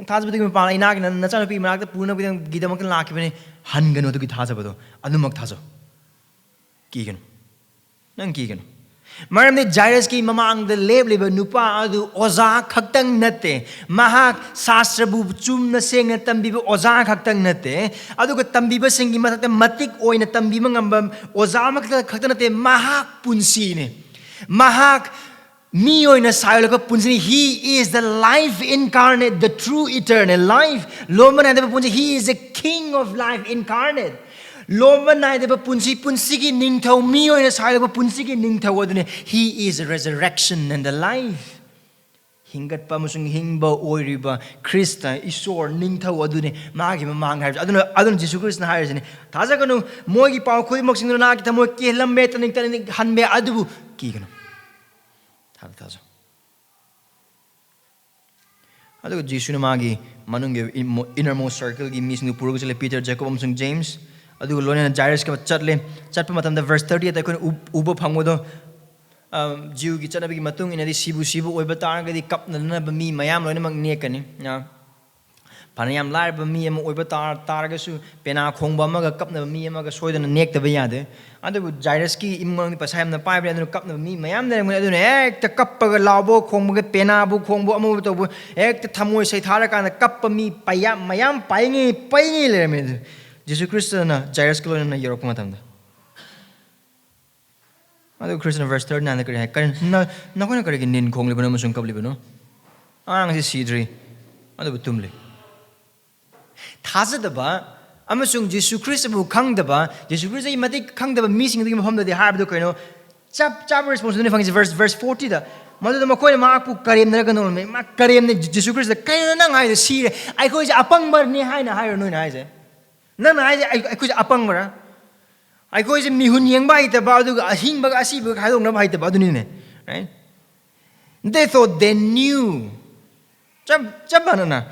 thasa badu pa ina ga na cha pi marak purna bi gidamak lakibne han ganu adu ki thasa badu adumak thasa ki ganu nang ki ganu Maram Jairus ki mamang the leb nupa adu oza khaktang nate mahak sastrabu chumna sengna tambiba oza khaktang nate adu ka tambiba sengi matakta matik oina tambiba ngamba oza makta khakta nate mahak punsi ne mahak mi oina sayol ka punsi he is the life incarnate the true eternal life loman ade punsi he is the king of life incarnate Loman na de punsigi ningthouni oina sailaba punsigi ningthau adune he is the resurrection and the life hingat pa musung hingba oiriba Krista isor ningthau adune magi mamang hai adun Jisu Christ na hairjene thaja kanu mogi pau khoi moksing na ki tamo ke lambe taning taning hanbe adubu ki kanu thaja adu Jisu na magi manung innermost circle gi misnu purug chale Peter Jacob amsung James adu lone Jairus ka chatpa matam da verse 30 ta kon uba phangmodo jiu gi chanabi gi matung inadi sibu oiba taranga di kapna na ba mi mayam lone mag nekani na panayam lar ba mi am oiba targa su pena khongba ma ga kapna mi am ga soidana nekta ba yade adu Jairus ki imang ni pasayam na pai adu kapna mi mayam da adu ne ek ta kappa ga labo khongba ga pena bu khongbo amu to bu ek ta thamoi sai thara ka na kappa mi payam mayam paingi le me Jisu Christ na Jairus kilo na Europe matamda. Ado Christ na verse 3 na kare hai kan na ko na kare nin khong libo na musung kab libo no. Ang si sidri. Ado butumle. Thaza da ba amasung Jisu Christ bu khang da ba Jisu Christ ai mati khang da ba mi sing da mafam da de har do kaino chap response ne fangi verse 40 da madu da makoi ma pu karem na ganol me ma karem ne Jisu Christ da kaina nang hai da si ai ko ja apang bar ne hai na hai no na hai je Nana I could apang mara. I go is a mihun bite about a hing bag as book. I don't know bite about the right? They thought they knew. Jamana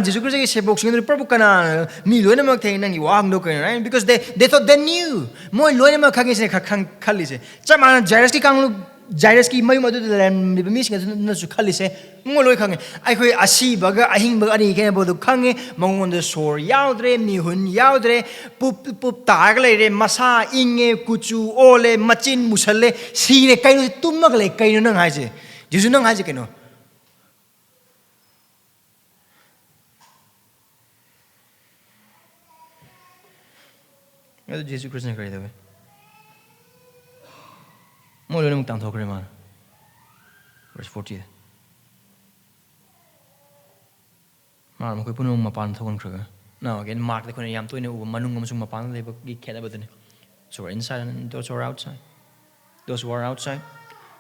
Jisu Christ is books in the Propocana, Milona Matain and you are looking, right? Because they thought they knew. More Loyama Kagis Kalise. Jamana Jairus ki mai madu da mi sing na su khali se ngoloi khange ai khoi asi baga ahing baga ani ke bodu khange mangon de sor yaudre mi hun yaudre pup tag le re masa inge kuchu ole machin musalle si re kaino tummak le kaino nang haje Jisu nang haje kaino ado Jisu Christ na kare da Mo lo nang tang thok re ma verse 40 ma koi punung mapan thokon khra now again mark the kon yam toine u manung amsung mapan le gi khela badane so inside and those who are outside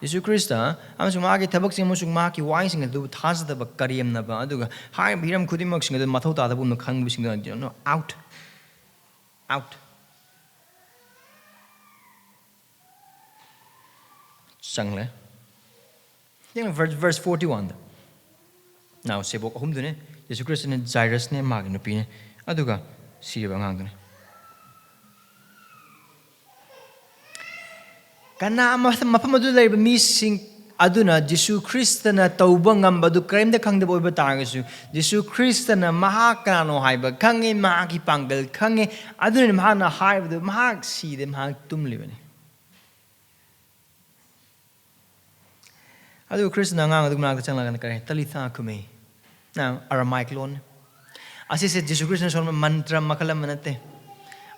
Jisu Christa amsung ma gi thabak sing amsung ma ki wai sing du thas da ba kariyam na ba aduga hai biram khudimak sing da mathau ta da bum khang bu sing da no out Sangle. Verse 41. Now, Sebok Humdune, Jisu Christ and Jairus ne Magnupine, Aduga, Siribangangune. Kana Mapamadu missing Aduna, Jisu Christana Taubangam Badu Krem the Kang the Boy Batangasu, Jisu Christana Mahakna no Haiba, Kange Maki Pangal, Kange, Adun Hana Hive, the Mahak see them hang tumlivene. Adu Christ na ngang adu nak chang lagan kare talitha kume now Aramaic loan asi se Jisu Christ na son mantra makalam manate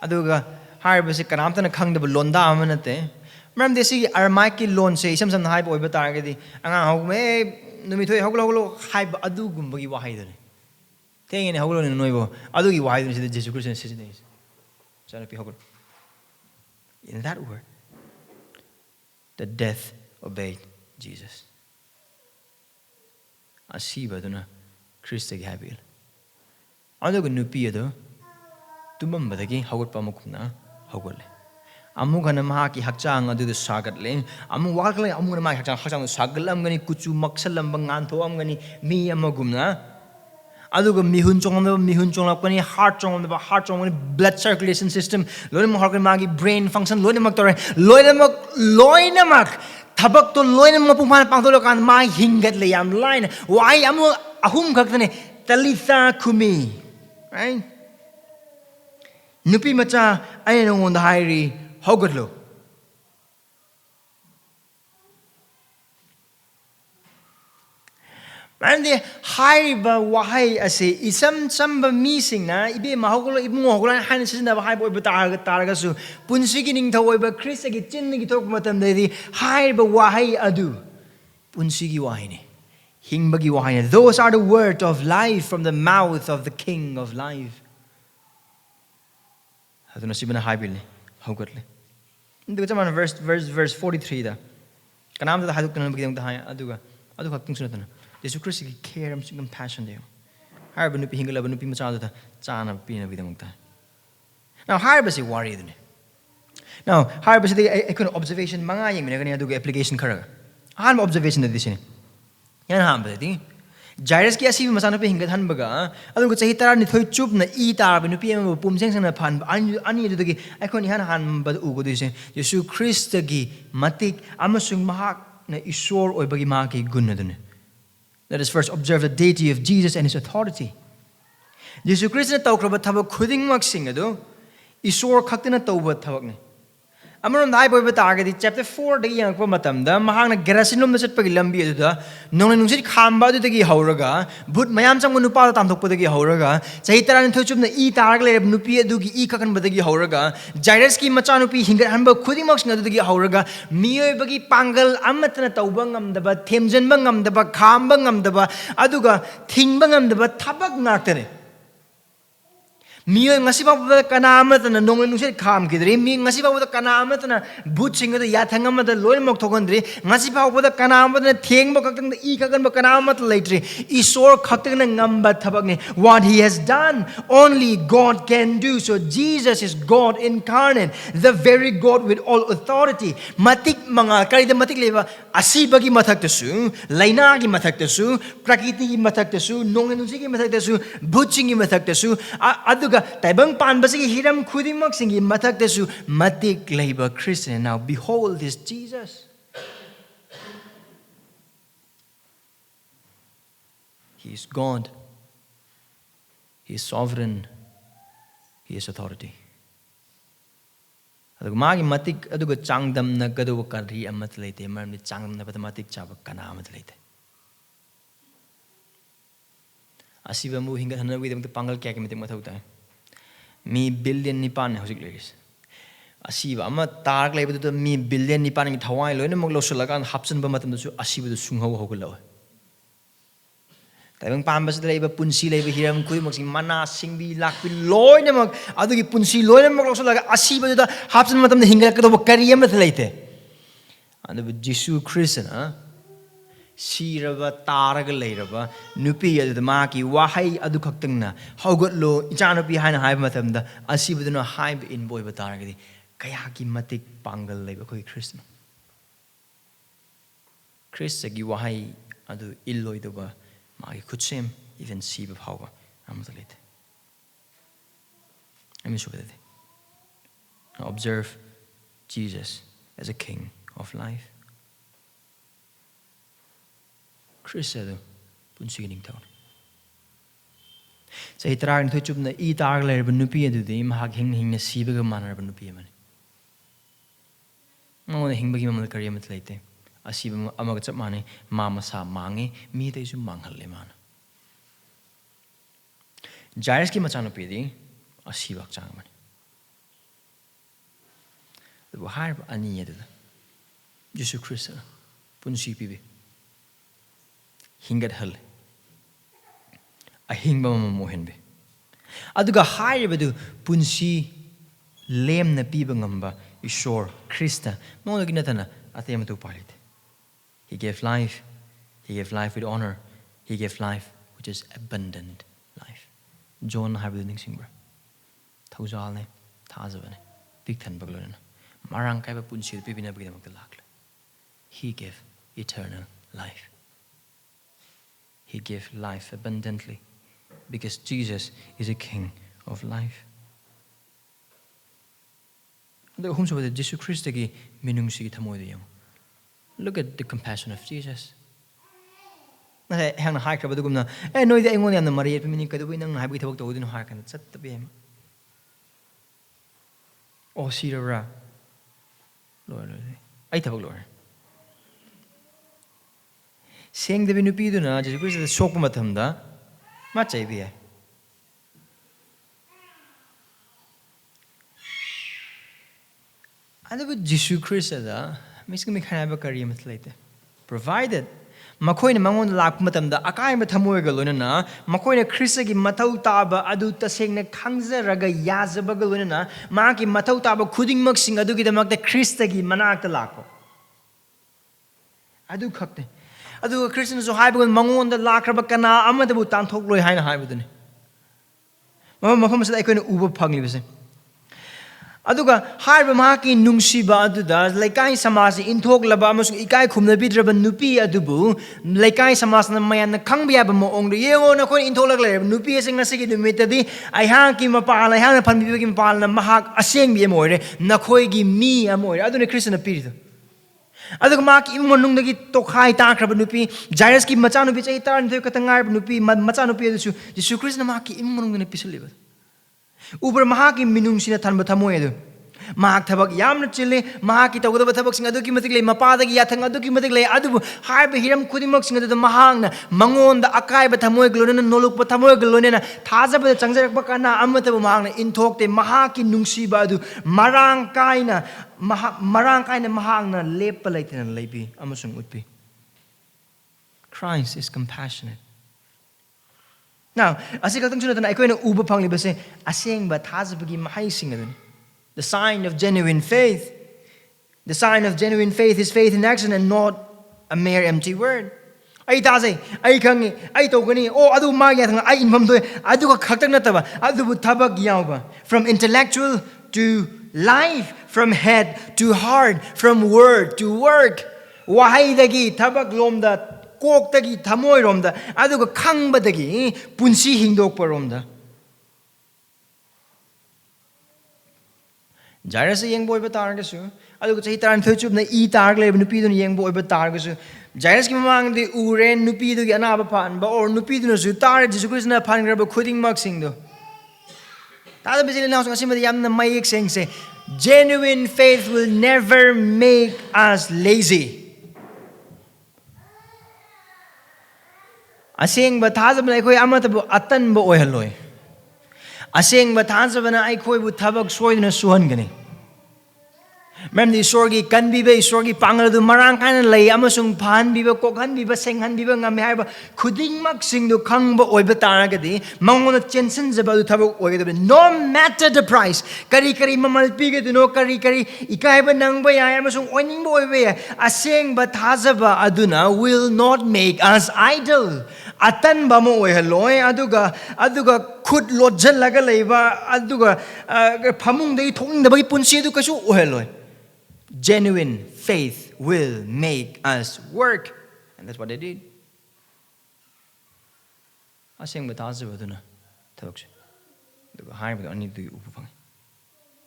adu ga har base kanam ta na khang da londa amanate maram desi Aramaic loan se sam na hai boy batar ga di anga hau me numi thoi hoglo hai adu gumba gi wahai dare teng ne hoglo ne noibo adu gi wahai se Jisu Christ se se sana pi hoglo in that word the death obeyed Jesus Asiba duna Christ gi habil adu gu nupi adu tumam badagi hagot pa mukna hogole Amugana Mahaki Hakchang adu the Sagatling, Amuwakle, Amuna Hakchang Sagalamgani, Kuchu Maksalam Banganto Amgani, Mi Amagumna. Aduga mihunchong lapani heart chong blood circulation system loine mahorkan magi brain function loine mak tore loine mak thabak to loine mak puman pangtolo kan ma hingat le yam line why amu ahum khaktane talitha kumi, right? Nupi macha ai nong the hairi hogatlo. And the high wahai as a some missing na ibe mahogolo ibungolan hansin na high boy taragasu punsigi ningthouni ba Chris agi chin gi tok matam de high ba wahai adu punsigi wahine hingbagi wahine. Those are the words of life from the mouth of the King of life. Aduna sibana high bilni hogatle. Indi chaman verse 43 da kanam da haduk tan bagi da haya aduga adu khaktung sunatana. Jisu Christ care and compassion there. Harba nupi hingala nupi machada chana pina vidamukta. Now harba say worry dun. Now harba say I could observation manga yang minagani adu application karaga. Han observation da disini. Yan hamba di. Jairus ki asibi masana pe hingat hanbaga adu ko chahi tara ni thoi chup na I tar ba nupi am pumseng sang na phan ani adu gi I kon han han ba u go dise Jisu Christ gi matik amasung Mahakna isor oi bagi ma ki gun dun. Let us first observe the deity of Jesus and his authority. Jisu Christ na tawkraba thabak khudingda sing adu isor khaktina tawba thabak ni. Amaron dai boy batagadi chapter 4 da yang pa matamda Mahakna gerasinum na satpagi lambi adu da nong nungsit khamba adu dagi hauraga but mayam chang nupa da tamthokpa dagi hauraga chahi taran thochup na I tarag le nupi adu gi I khakan badagi hauraga Jairus ki macha nupi hingat hanba khudingda sing adu dagi hauraga miyoi bagi pangal amatna tawba ngamdaba themjanba ngamdaba khamba ngamdaba aduga thingba ngamdaba thabak ngaktane. Miyoi ngasiba kana amatna nong nungsit kham kidri mi ngasiba kana amatna but singa da yathanga ma da loin mok thokandri ngasiba da kana amatna thengba kaktang da I kagan ba kana amat laitri isor khaktang na ngamba thabak ni. What he has done only God can do. So Jesus is God incarnate, the very God with all authority. Matik mga kari da matik leba asiba gi mathak tasu laina gi mathak tasu prakriti gi mathak tasu nong nungsit gi mathak tasu but sing gi mathak tasu aduga taibang pan basigi hiram khudingda singi mathak tasu matik labor Christian. Now behold this Jesus. He is God. He is sovereign. He is authority. Aduga magi matik aduga changdam na gadu kari amat leite maramni changdam na matik chaba kana amat leite. Asiba mu hinga hana wi dem pangal kya ke mitik mathau ta. Mi billion nipan hojik legis. Asiba ama tarag lebe to mi billion nipan ngi thawai loine mok lo sulakan hapsan ba matam su asiba to sunghaw hogulaw. Taibang pambas lebe punsi lebe hiram kui mok sing mana singbi lakbi loine mok adugi punsi loine mok lo sulaga asiba to hapsan matam hinga ka to kariya mat leite. Anu Jisu Christ na Siraba taraga leiraba nupi adu maki wahai adu khaktang na haugatlo ichanapi haina haiba matamda asibaduna haib in boy bataragadi kaya ki matik pangal leiba koi Christ gi wahai adu illoi doba maki kutsem even siba hauba amatalite. Now observe Jesus as a king of life. Chris adu punsigi ningthouni. Sa hitarag nithoy chup na I tarag lerba nupi adu di mahag hing na sibaga manarba nupi amani. Mga na hingbagi mamad kariya matlayte. Asiba amagat sap mani mama sa mangi mi tayo su manghal le mana. Jairus ki macha nupi di asibak chang mani. Adu harba ani adu. Jisu Christ punsi pibi. Hingat hal a hingba mamohen be aduga haibadu punsi lem na piba ngamba isor Krista mo ginatana atema tu palit. He gave life with honor, he gave life which is abundant life. John haibadu ning singbra thawjal ne thajaba ne big than baglona marang kaiba punsi pinabinaba lakle. He gave eternal life. He gave life abundantly because Jesus is a King of life. Look at the compassion of Jesus. Oh, Sirara. Lord, I tell Lord. Saying the Vinupiduna, Jesus Christ, the Sokumatamda, much idea. And with Jisu Christ, Miss Mikhanabakari later. Provided Makoin Mangon Lakmatam, the Akai Matamuegaluna, Makoina Chrisagi Matautaba, Aduta saying the Kanza Raga Yazabagaluna, Maki Matautaba, Kuding Muxing, Aduki the Mak the Christagi Manaka Lako. Adu Kakte. Adu Christians so high when Mangon the Lakrabakana, Amatabutan Toklo Hina high with me. Mamma said I couldn't Uber Pugly. Aduga harba mahaki nungsiba aduda laikai samasi inthok laba amasung ikai khumna bidraba nupi adubu laikai samasna mayan khangbiya ba moong de yengo na khoi inthok lag le nupi asing ngasigi numitadi aihang ki mapal aihang phanbi ki mapal na mahak aseng bi moire nakhoi gi mi amoire adune krishna pirido aduga maki imunung dagi tokhai ta khraba nupi jairus ki macha nupi chai tar nthoi katangar nupi macha nupi adusu jisu krishna maki imunung ne pisaliba Uber Mahaki Minungsina Tanbatamoedu. Mahak Tabak Yam Chile, Mahaki Tawaba Tabaks and Adukimatically, Mapada Yatang Adukimatically, Adu, Harbe Hiram Kudimox into the Mahang, Mangon, the Akai Batamoe Glonina, Nolok Batamoe Glonina, Taza the Tanzak Bakana, Amatabamang, in talk the Mahaki Nungsibadu, Marang Kaina, Marang Kaina Mahangna, Lepalate and Lepi, Amasung would be. Christ is compassionate. Now, as I got to I couldn't Uber Pangli, but say, I sing, but Hazabagi Mahai singing. The sign of genuine faith. The sign of genuine faith is faith in action and not a mere empty word. I taze, I kangi, I tokani, oh, Adu Magia, I infamdo, Adu Katanatava, Adu Tabak Yauba. From intellectual to life, from head to heart, from word to work. Wahidagi, Tabak Lomda. Koktagi Tamoy Romda, Aduga Kangbadagi, Punsi Hindok Paromda. Jairus a young boy but Targasu, Aduga Hitar and Thuchub, the E Targle, Nupidun young boy but Targasu. Jairus among the Uren, Nupidu, Yanabapan, or Nupidunus, Tar, Jisukrishna Pangrab, Kuding Muxing do. Tata Basil now some of the Yam the Mayik saying, say, genuine faith will never make us lazy. Asing Batazabana Koi Amatabu Atan Bo Oiloi. Asing Batazabana I Koi would Tabak Soy in a Suhangani. Mem the Sorgi can be bay, Sorgi Pangal the Marang and lay Amasung Pan Biba Kokan Biba Senghan Biba Namihaba, Kuding Maxing the Kangbo Oibataragadi, Mamona Jensen's about the Tabak Oil, no matter the price. Kari Kari Mamal Piga to no Kari Kari, Ikaiba Nangbay, Amasung Oining Boy, Asing Batazaba Aduna will not make us idle. Atan bamo oihaloy aduga khut lojal laga leiba aduga phamung dei thong da bai punsi du kasu oihaloy. Genuine faith will make us work, and that's what they did. Asing bataza baduna tawx aduga hai ba ani du upang.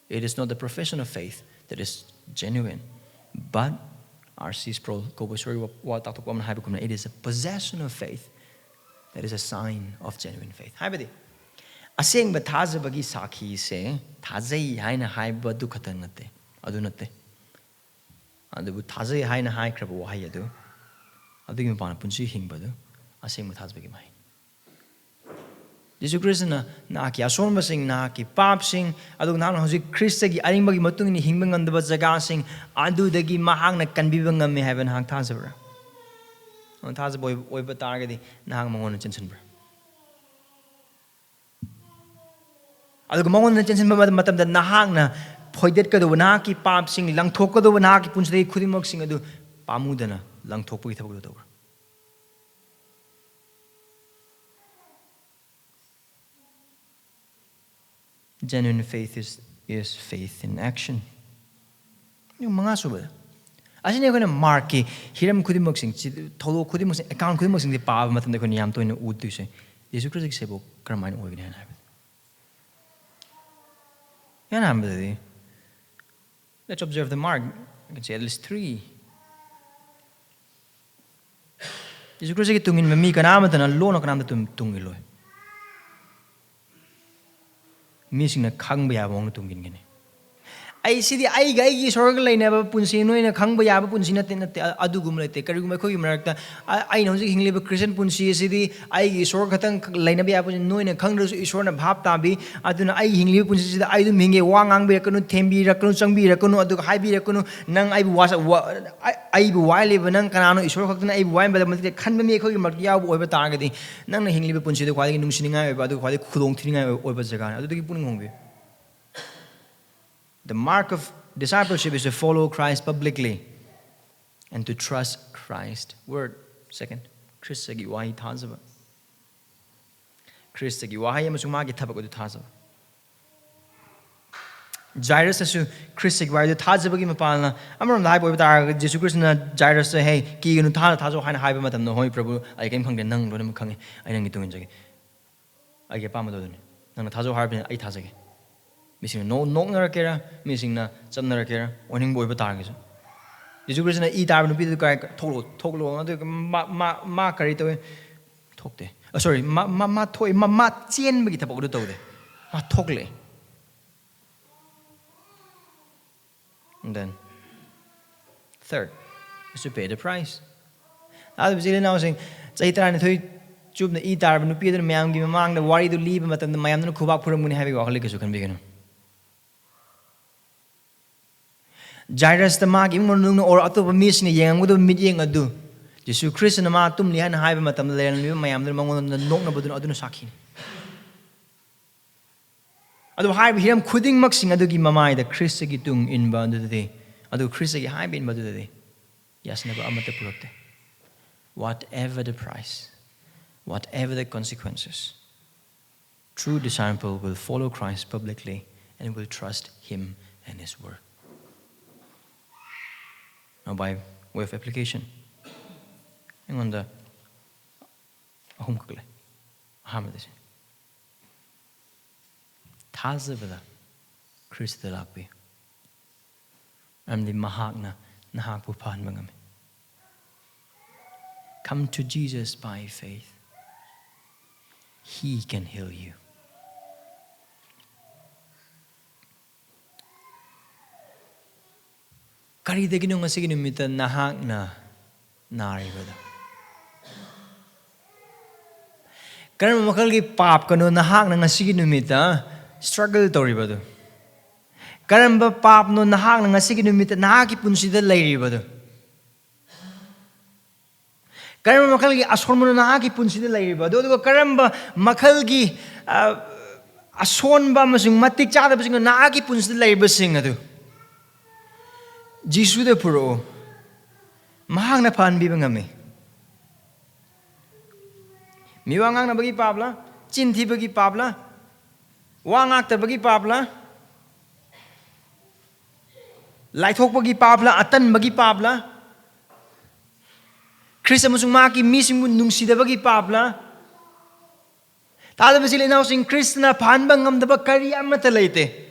It is not the profession of faith that is genuine, but our C-Pro it is a possession of faith. That is a sign of genuine faith. Hi, buddy. Asing batazabagi saki se tazai haina hai badu katanate. Adunate. Adu tazai haina hai krabu hayadu. Adu pana punsi hing badu. Asing batazabagi mai. Jisu Krishna na ki ason basing na ki pap sing adu na hoji Krista gi aring bagi matung ni hingbang andaba jaga sing adu dagi mahang na kanbibang ngam heaven hang tazabra. On Taza boy but target Nang Mongon and Jensen. I'll go on the Jensen Matam the Nahangna, Poidetka the Wanaki, Pap sing, Lang Toko the Wanaki, Punsi, Kudimok sing, do Pamudana, Lang Toko with over. Genuine faith is faith in action. yung mga suba. Asin yung mark hiram khudimok sing tholo khudimok sing account khudimok sing pa matam ko niyam to ina ud tu se Jisu Christ sebo karmain oigni hana. Yana let's observe the mark. You can see at least 3. Jisu Christ ki tungin mi kanama tan lo na kanam tungi lo. Mi sing na khang ba ya bong tungin gini. I see the I sorgal line never punsi no in a kang bayaba punsina adugumlete, Karigumako America. I know the live Christian punsi city, I sorgatan line of yapun no in a congress is short of half tabi, Aduna I live punsi the I do minge wang be kunu tembi rakun sangbi rakunu adu high be rakunu nang I was I while even nang canano is short I wine by the can be make makia over targeting none of live punsi the quality nusinga about the quality kudong tinga over Zagan. I do keep putting hungry. The mark of discipleship is to follow Christ publicly and to trust Christ. Word, second. Christagi wahi thajaba. Christagi wahi amasung magi thabak udu thajaba. Jairus asu Christagi wahi udu thajaba gi mapalna. Amaram lai boy batar Jisu Christ na Jairus say hey ki ganu thajo haina haiba matam no hoi Prabhu ai kem khangde nang lo nam khange ai nang gi tungin jage. Ai ge pamado dun. Nang thajo harbe ai thajage. Missing no narakera, missing na some narakera, winning boy batargas. Jisu Christ na eat arm to tolo, ma carito talkte. Sorry, ma toy, ma chien begita pogode. Ma togle. And then, third, is to pay the price. I was now saying, Satan Chub the eat arm, Peter Mangi among the worry to leave him at the Mayan Kubapurum when having a holiday can begin. Jairus the mark in or out of a mission yang with a meeting a do. Jisu Christ and a matum lian high matam land, my am the monk the knock about the Aduna Saki. Ado high him kudding muxing adugi mamai the Christagitung in bound the day. Ado Christagi high been but the day. Yes, never amata purote. Whatever the price, whatever the consequences, true disciple will follow Christ publicly and will trust him and his word. Now, by way of application, I'm on the home cookle. Hamadis. Thajaba Christ the Lakbi. I'm the Mahakna Nahaku Pan Bangam. Come to Jesus by faith. He can heal you. Kari de ginong asig numita Mahakna nari bada. Karan makalgi pap kano Mahakna ngasig numita struggle tori bada. Karan ba pap no Mahakna ngasig numita nahaki punsi da lairi bada. Karan makalgi asor mo nahaki punsi da lairi bada. Do karan ba makalgi ason ba masing matik chada basing nahaki punsi da lairi basing adu. Jisu de puro Mahakna pan bibangami. Miwangang na bagi pabla, cinti bagi pabla, wangak ta bagi pabla, laitok bagi pabla, atan bagi pabla, Krista musung maki mising nung sida bagi pabla. Tada basili na sing Krista na pan bangam da bakari amatalaite.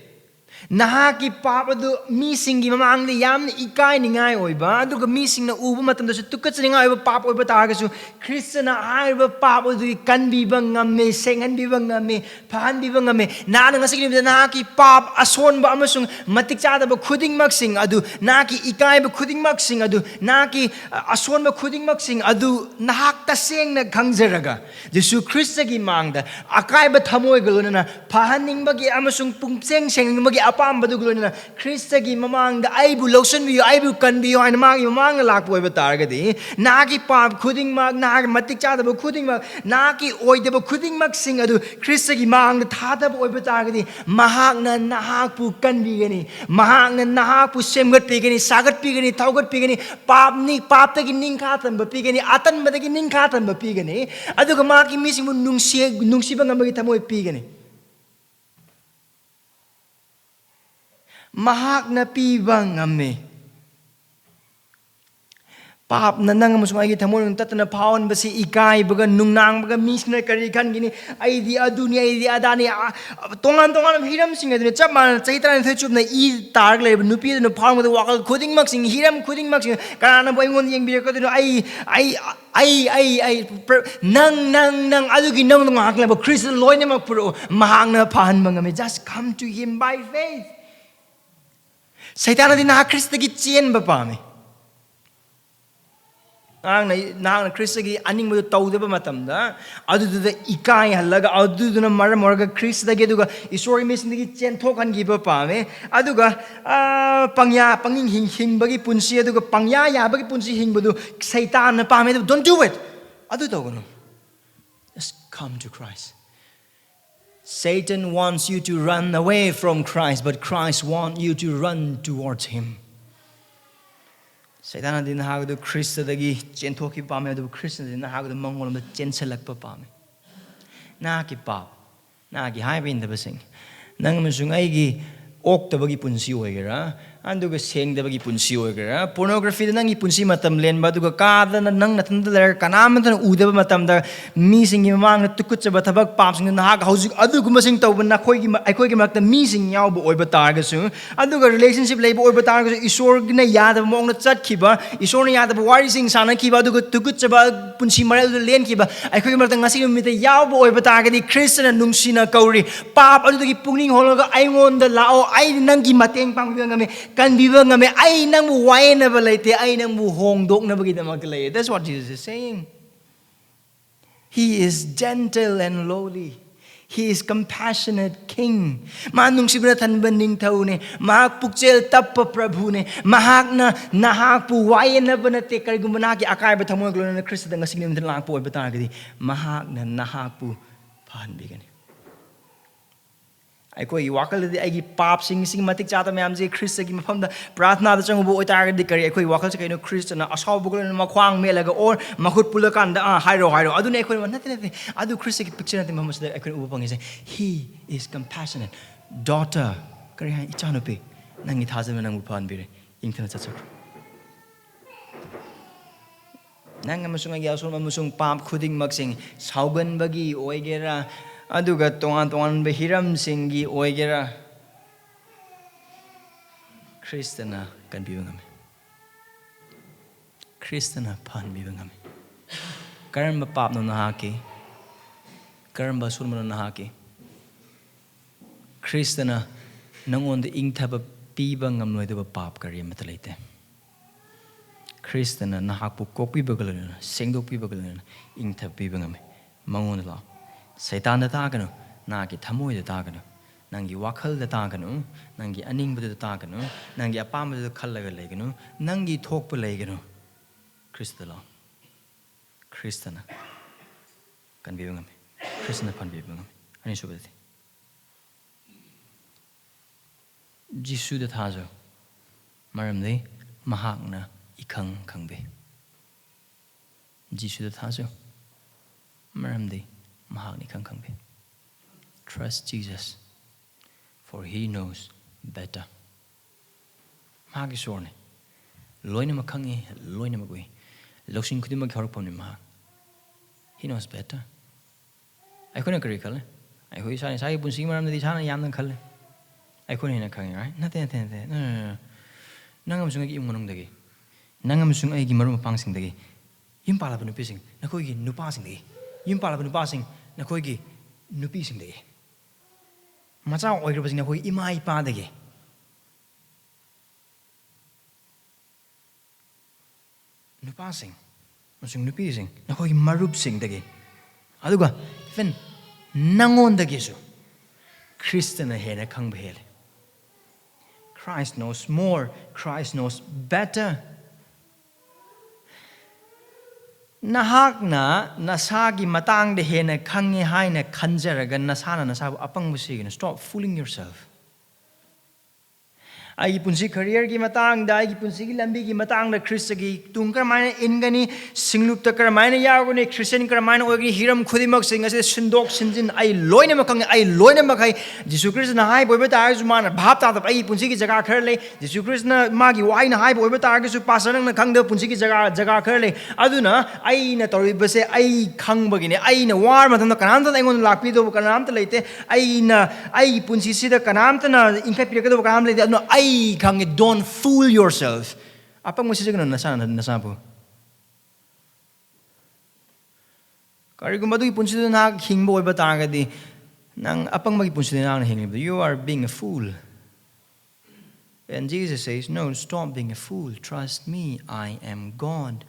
Nahaki papa do missing gi mamang de yam ikai ni ngai oiba aduga missing na uba matam da su tukat sa ngai oiba papa oiba taga su Krista na aiba papa do kan bi bang ngame sengan bi bang ngame pan bi bang ngame na nga signi da nahaki pap ason ba amasung matik cha da ba khuding maksing adu naki ikai ba khuding maksing adu naki ason ba khuding maksing adu nahak ta seng na khangjaraga Jisu Krista gi mangda akai ba thamoi galona na pahaning ba gi amasung pungseng seng ba gi apam baduglo na Krista gi mamang da aibu lotion bi aibu kan bi hain mang mamang lak poi ba targadi naki pap khuding mag na matik cha da ba khuding mag naki oi da ba khuding mag sing adu Krista gi mang da tha da oi ba targadi Mahakna nahak pu kan bi gani Mahakna nahak pu semgat pi gani sagat pi gani thaugat pi gani pap ta gi ning kha tan ba pi gani atan ba gi ning kha tan ba pi gani adu ga ma ki mi sing nungsi ba ngam gi thamoi pi gani Mahakna pi bang ngame Pap na nang amasung ay thamon tatana phawan basi ikai baga nungnang baga misna kari khan gini ai di aduni ai di adani tongan hiram sing aduni chap man chaitran thuchup na I tar le nupi no phawan da wakal khuding mak sing hiram khuding mak sing kana boy ngon yeng bir ko ai nang adugi nang ngak le ba Christ loine mak puro Mahakna phan bangame just come to him by faith. Satan na Christ gi chen ba pa me nang Christ gi aning mu tau de ba matam da adu de ikai halaga adu na mar morga Christ da ge du ga isori mis gi chen thokan gi ba pa me adu ga pangya panging hing ba gi punsi adu ga pangya ya ba gi punsi hing bu du Satan na pa me don't do it adu to go no just come to Christ. Satan wants you to run away from Christ, but Christ wants you to run towards him. Satan din ha do Christ dagi chen thoki pa me do Christ din ha do mangol ma chen selak pa me na ki pa na gi hai bin da basing nang masung ai gi ok ta bagi punsi oigera andu ga seng da bagi punsi oigera pornography da nang gi punsi matam len ba du ga ka da nang na thand da kanam da u da matam da mi sing gi mang na tukut cha ba thabak pap sing na ha ga haujuk adu gu masing taw ba na khoi gi mak da mi sing yaw bo oi ba tar ga su adu ga relationship lei bo oi ba tar ga isor gi na ya da mong na chat ki ba isor na ya da wari sing sana ki ba du ga tukut cha ba punsi maral da len ki ba ai khoi gi mak da ngasi mi da yaw bo oi ba tar ga di Christian nung sina kauri pap adu gi pungning hol ga ai ngon da lao ai nang gi mateng pang bi ngame kan bi ngame ai nang bu wai na ba leite ai nang bu hong dok na ba gi da mak le. That's what Jesus is saying. He is gentle and lowly. He is compassionate king. Manung sibra than ba ningthouni mahak pukchel tap pa prabhu ne Mahakna nahak pu wai na ba na te kar gumana ki akai ba thamon glo na Christ da ngasing nim lang po ba ta gi Mahakna nahak pu phan bi gani ai koi wakal di ai gi pap sing matik chata myam je Christ gi mafam da prathna da chang bo oi tar di kari ai koi wakal chakai no Christ na asaw bugol na makhwang me laga or makhut pulakan da hairo adu ne koi natin adu Christ gi picture natin mamas da ai koi ubang is he is compassionate daughter kari ha ichano pe nangi thajama nang uphan bire ingthana chachak nang amasung agi asol amasung pap khuding maksing saugan bagi oigera aduga tongan ba hiram singi oigera Kristana kan bibangame Kristana phan bibangame karamba pap no nahaki karamba sulma no nahaki Kristana nangon de ingthaba pibangam noi de pap kari matalaite Kristana nahakpu kokpi bagalana sengdokpi bagalana ingthab bibangame mangon la Satan da tagano nagi thamoi da tagano nangi wakhal da tagano nangi aning bu da tagano nangi apam da khallaga legano nangi thokpa legano Kristala Kristana kan bibangam Kristana pan bibangam ani subati Jisu da thajo maram de Mahakna ikhang khangbe Jisu da thajo maram de Mahakni kang be. Trust Jesus, for he knows better. Mahaki sorne. Loina makangi, loina magui. Losin kudima karponi ma. He knows better. I couldn't agree, Kalle. I could say, I would see Madame the Chana Yam Kalle. I couldn't in a right? Nothing. No. Nangam sung agi munong dagi. Nangam sung agi marum pangsing dagi. Impala panu pissing. Nakogi no passing dagi. Impala panu passing. Nakogi nupi sing de macha oigra basing nakoi imai pa de nupa sing masing nupi sing nakoi marup sing de aduga fen nangon de gesu Christian hena khang bhel Christ knows more Christ knows better Nahakna nasagi matang de hena khangi haina khanjaraga nasana nasabu apang busigina stop fooling yourself ai punsi career gi matang da ai punsi gi lambi gi matang da Christ gi tung karamaina ingani singlup ta karamaina yaguni Christian karamaina ogi hiram khudimak sing ase sindok sinjin ai loina makang ai loina makai Jisu Christ na hai boiba ta ju man bhap ta ai punsi gi jaga khar le Jisu Christ na magi wai na hai boiba ta gi su pastor na khang da punsi gi jaga khar le aduna ai na tori base ai khang bagi ne ai na war matam da kanam ta engon lakpi do kanam ta leite ai punsi si da kanam ta na inkai pirka do kanam leite aduna ai khang don't fool yourself apang mo si jaga nasa po kari gumba do punsi do na hingbo boiba ta ga di nang apang magi punsi do na hingbo you are being a fool. And Jesus says, no, stop being a fool. Trust me, I am God.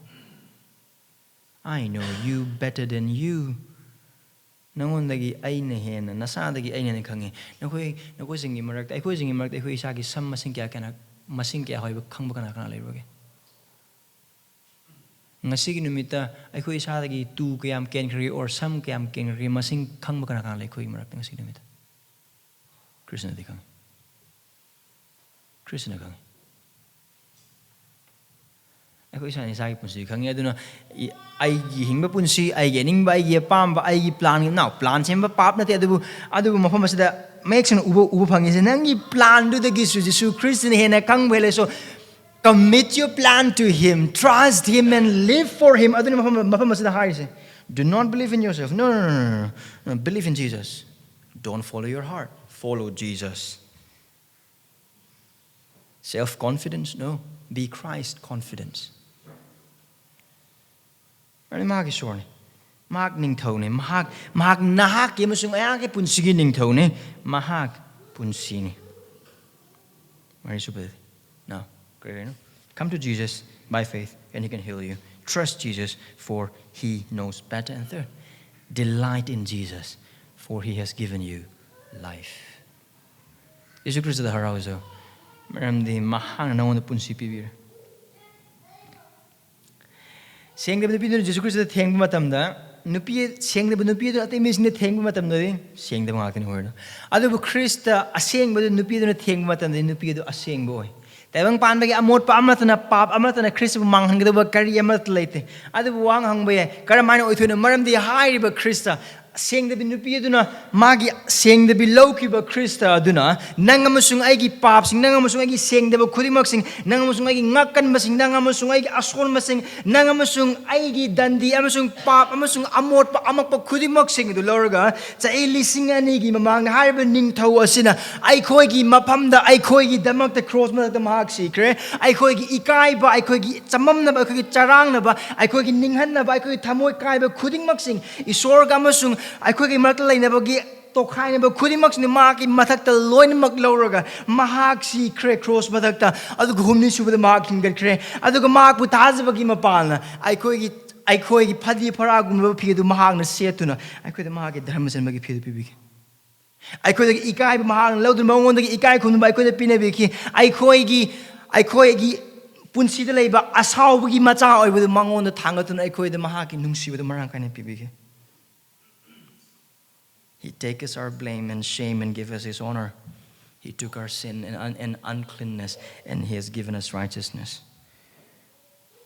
I know you better than you. Nangondagi ay na hen, nasadagi ay na khangi. Nakoi singi marak, ay koi singi marak, ay koi isagi sam masing kya kana, masing kya hoy khang ba kana leiroge. Ngasigi numita ay koi isadagi tu kayam ken kri or sam kayam ken kri masing khang ba kana lei koi marak ngasigi numita. Krishna di khangi. Krishna khangi. Ako isa ni sagi punsi khangi aduna ai gi hingba punsi ai gi ningba ai gi pamba ai gi plan now plan semba pap na te adu mafam asida makes an ubo phangi se nangi plan do the Jisu Christ ne hena kang bele so commit your plan to him, trust him and live for him. Aduna mafam asida hai se do not believe in yourself. No, believe in Jesus. Don't follow your heart, follow Jesus. Self-confidence? No. Be Christ confidence. Ano mahagi sorry? Mahag ningthouni. Mahag nahak yamasung ayake punsigi ningthouni. Mahag punsini. Mari subad. Now, great. Come to Jesus by faith, and He can heal you. Trust Jesus, for He knows better. And third, delight in Jesus, for He has given you life. Jisu Christ the Harauzo. Maramdi Mahakna na wanda punsi pibir. Singh the nupi Jisu Christ the theng matamda nupi sing the nupi the ate missing the theng matamda sing the Mahakna word. Adu Christ a sing but the nupi the theng matam the nupi the a sing boy. Tebang pan bagi amot pa amatana pap amatana Christ manghang the kari amat late. Adu wang hang boy karamano oithuna maramdi high ba Christa. Sing the binupi aduna magi sing the below kiba Christa aduna nangamusung aigi pap sing nangamusung aigi sing the khudimok sing nangamusung aigi ngakkan masing nangamusung aigi asol masing nangamusung aigi dandi amusung pap amusung amot pa amak pa khudimok sing du lorga cha eli sing ani gi mamang harba ningthau asina ai khoi gi maphamda ai khoi gi damak the cross ma the mahak sikre ai khoi gi ikai ba ai khoi gi chamam na ba khoi gi charang na ba ai khoi gi ninghan na ba ai khoi thamoi kai ba khudingmak sing isor ga amusung I quickly mark lane about to kind of a kudimax in the mark in Matak the loin McLauraga, Mahak see crack cross Matakta, other gumnis with the mark in get cray, other mark with Tazavagimapana. I could Paddy Paragum appear to Mahakna Setuna. I could mark it Dramas and Maggie Pibi. I could Ikai Mahang, load the moment the Ikai couldn't buy could have been a biki. I coigi punsi the labor as how we mata with the Mangon the Tangaton. I could the Mahak in Nungsi with the Marang and Pibi. He takes our blame and shame and gives us His honor. He took our sin and uncleanness, and He has given us righteousness.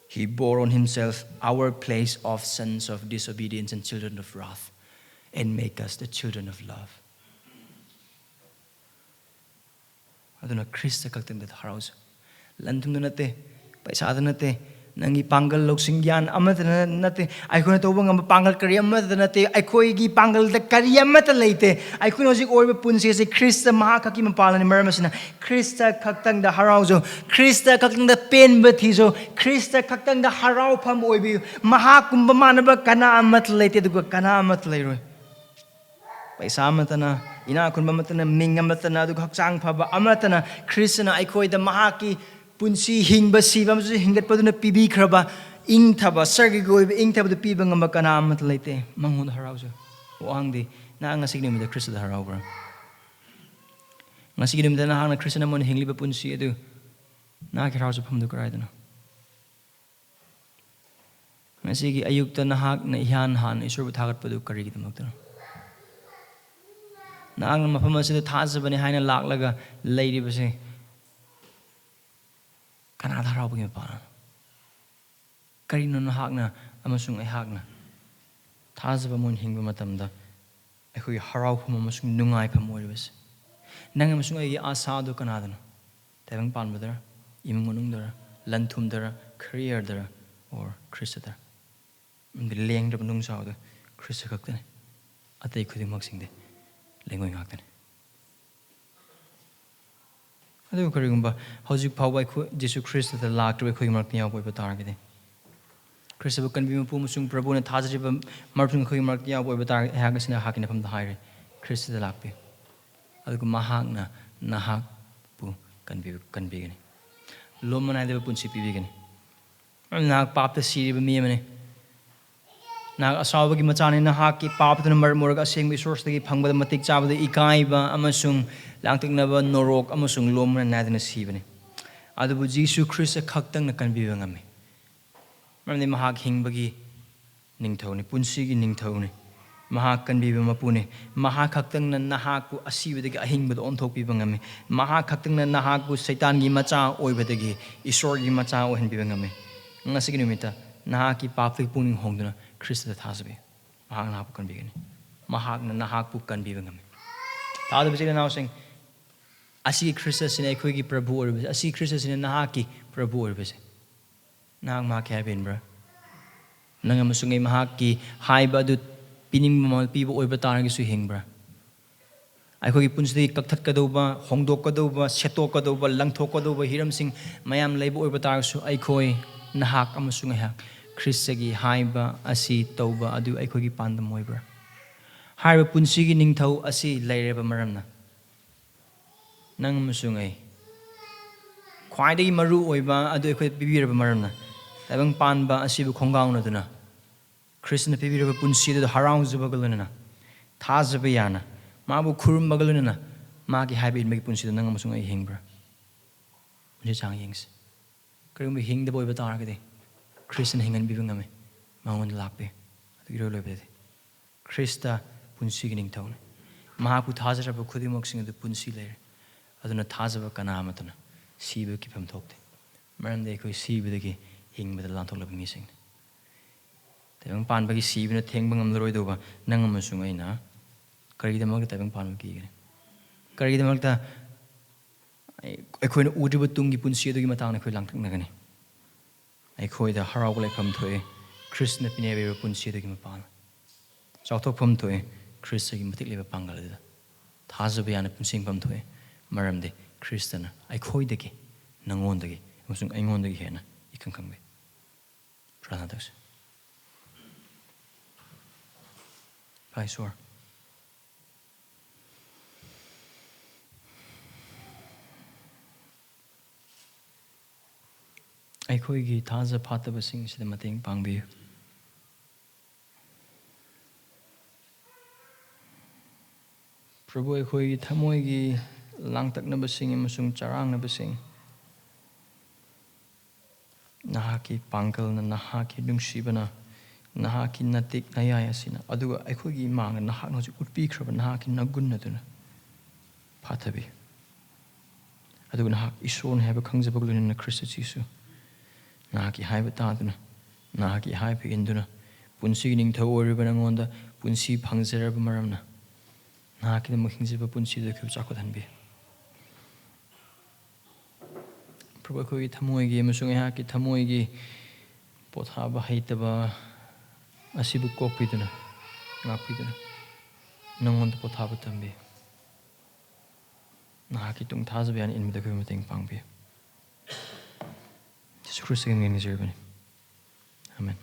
He bore on Himself our place of sons of disobedience and children of wrath, and make us the children of love. Aduna Christa kaktan that house. Lantum nate, paisa nate. Nangi pangal loksing yan amat nate I couldn't over pangal kariamat nate I koigi pangal the kariamat late I couldn't also order punsi as a Christa Mahakaki Mapalan in Mermasina Christa kaktang the harauzo Christa kaktang the pen batizo Christa kaktang the harau pam oibi Mahakum Bamanaba kana amat late to go kana amat later paisa amatana ina kun mamatana mingamatana to haksang paba amatana Christina I koi the Mahaki punsi hingba siba masu hingat paduna pibi kraba ing thaba sargi go ing thaba the piba ngamba kana amat late mangun harauzo wangdi na nga signim the Christ the harauber nga signim the na hang na Christ na mon hingli ba punsi adu na ki harauzo phamdu karai dana nga sigi ayukta na hak na ihan han isur buthagat padu kari gi damak na ang mafam asida thasabani haina laklaga leiri base Kanada haraubagi mapana. Karino nahakna amasung aihakna. Thajaba mon hingba matamda akhoi haraupam amasung nungaipam oiribase. Nang amasung aigi asado kanadana. Taibang panbadara, imungunungdara, lanthumdara, careerdara, or Christadara. The leng the nung saw the Christa Cockton. At they could moxing the languing acton. I do remember how you power Jisu Christ the lark to a quick mark near with targeting. Christopher can be Pumusung Prabun and Tajib Martin Quick mark near with Haggis in a hacking from the higher. Christ the Lapi. I go Mahakna, Nahak Pu can be. Loman I never punsi vegan. I'm not pop the city with me. Now, Asawagi Matani Nahaki, Papa the Murmurga sing resource the Pang with the Matic Java, the Ikaiba, Amasung, Lantic Nava, Norok, Amasung, Loman, and Nadinus Heaven. Other would Jisu Chris a Kaktan can be young me. Remember the Mahak Hingbagi, ningthouni, punsigi, ningthouni. Mahak can be Mapune, Mahakaktan and Nahaku, a sea with the Hing with on top of me. Mahakaktan and Nahaku, Saitangi Macha, or with the gay, Isorgi Macha, or Hindbingame. Nasigimita, Nahaki, Papi Puning Hongdana. Christ the Thasabi, Mahakna can be. Mahakna Nahaku can be. The other was now saying, I see Christus in a quiggy prabur, I see Christus in a Nahaki prabur. Now Mahakabin, bro. Nangamusungi Mahaki, high badut, pinning people over targets to hing, bro. I could punsi Kakakadoba, Hongdokadoba, Shetokadoba, Langtokadoba, Hiram Singh, Mayam labor over targets, I koi Nahak Amasunga. Christagi haiba asi tauba adu aikogi pandam oibra haiba punsigi ningthau asi laireba maramna nang musungai khwaidagi maru oiba adu aikoi pibireba maramna tabang panba asibu khongauna duna Krishna pibireba punsi adu haraungzuba galuna thajaba yana mabu khurumba galuna magi haiba inmagi punsi nang musungai hingbra je chang yings karum hingda boiba taragade Christian hingan bibingame, Mount Lapi, the Girolobed. Christa punsigi ningthouni. Mahapu Tazara Kudimoxing of the punsi layer. I do not Tazava Kanamatana. See will keep him talked. Maram they could see with the hing with the lantol of missing. The young pan bagi see when a tangbang the roid over Nangamusungaina. Carry the market having pan gigan. Carry the market. I couldn't Ujibatungi punsi the Gimatana Kulang. I call the Harawale come to a Christian Pinabinaba punsi the Gimapan. South of Pum to a Christian particularly Pangalida. Tazabiana punsing pum to a Maram de Christian. I call the gay, Nangondagi, Musung Angondagi Hena, you can come with. Pranadas. I saw. ꯑꯩꯈꯣꯏꯒꯤ ꯊꯥꯖ ꯐꯥꯠꯇꯕꯁꯤꯡꯁꯤꯗ ꯃꯇꯦꯡ ꯄꯥꯡꯕꯤꯌꯨ ꯄ꯭ꯔꯚꯨ ꯑꯩꯈꯣꯏꯒꯤ ꯊꯃꯣꯏꯒꯤ ꯂꯥꯡꯇꯛꯅꯕꯁꯤꯡ ꯑꯃꯁꯨꯡ ꯆꯔꯥꯡꯅꯕꯁꯤꯡ ꯅꯍꯥꯛꯀꯤ ꯄꯥꯡꯒꯜꯅ ꯅꯍꯥꯛꯀꯤ ꯅꯨꯡꯁꯤꯕꯅ ꯅꯍꯥꯛꯀꯤ ꯅꯇꯤꯛ ꯅꯌꯥꯏ ꯑꯁꯤꯅ ꯑꯗꯨꯒ ꯑꯩꯈꯣꯏꯒꯤ ꯏꯃꯥꯡꯗ ꯅꯍꯥꯛꯅ ꯍꯧꯖꯤꯛ ꯎꯠꯄꯤꯈ꯭ꯔꯕ ꯅꯍꯥꯛꯀꯤ ꯅꯒꯨꯟ ꯑꯗꯨꯅ ꯐꯥꯊꯕꯤꯌꯨ ꯑꯗꯨꯒ ꯅꯍꯥꯛ ꯏꯁꯣꯔꯅꯤ ꯍꯥꯏꯕ ꯈꯪꯖꯕꯒ ꯂꯣꯏꯅꯅ ꯈ꯭ꯔꯤꯁꯇ ꯖꯤꯁꯨ ꯅꯍꯥꯛꯀꯤ ꯍꯥꯏꯕ ꯇꯥꯗꯨꯅ ꯅꯍꯥꯛꯀꯤ ꯍꯥꯏꯕ ꯏꯟꯗꯨꯅ ꯄꯨꯟꯁꯤꯒꯤ ꯅꯤꯡꯊꯧ ꯑꯣꯏꯔꯤꯕ ꯅꯉꯣꯟꯗ ꯄꯨꯟꯁꯤ ꯐꯪꯖꯔꯕ ꯃꯔꯝꯅ ꯅꯍꯥꯛꯀꯤꯗꯃꯛ ꯍꯤꯡꯖꯕ ꯄꯨꯟꯁꯤꯗ ꯑꯩꯈꯣꯏꯕꯨ ꯆꯥꯎꯈꯠꯍꯟꯕꯤꯌꯨ ꯄ꯭ꯔꯚꯨ ꯑꯩꯈꯣꯏꯒꯤ ꯊꯃꯣꯏꯒꯤ ꯑꯃꯁꯨꯡ ꯑꯩꯍꯥꯛꯀꯤ ꯊꯃꯣꯏꯒꯤ ꯄꯣꯊꯥꯕ ꯍꯩꯇꯕ ꯑꯁꯤꯕꯨ ꯀꯣꯛꯄꯤꯗꯨꯅ ꯉꯥꯛꯄꯤꯗꯨꯅ ꯅꯉꯣꯟꯗ ꯄꯣꯊꯥꯕ ꯇꯝꯕꯤꯌꯨ ꯅꯍꯥꯛꯀꯤ ꯇꯨꯡ ꯊꯥꯖꯕ ꯌꯥꯅ ꯏꯟꯕꯗ ꯑꯩꯈꯣꯏꯕꯨ ꯃꯇꯦꯡ ꯄꯥꯡꯕꯤꯌꯨ ꯖꯤꯁꯨ ꯈ꯭ꯔꯤꯁꯇꯒꯤ ꯃꯤꯡ ꯅꯤꯖꯔꯕꯅꯤ ꯑꯥꯃꯦꯟ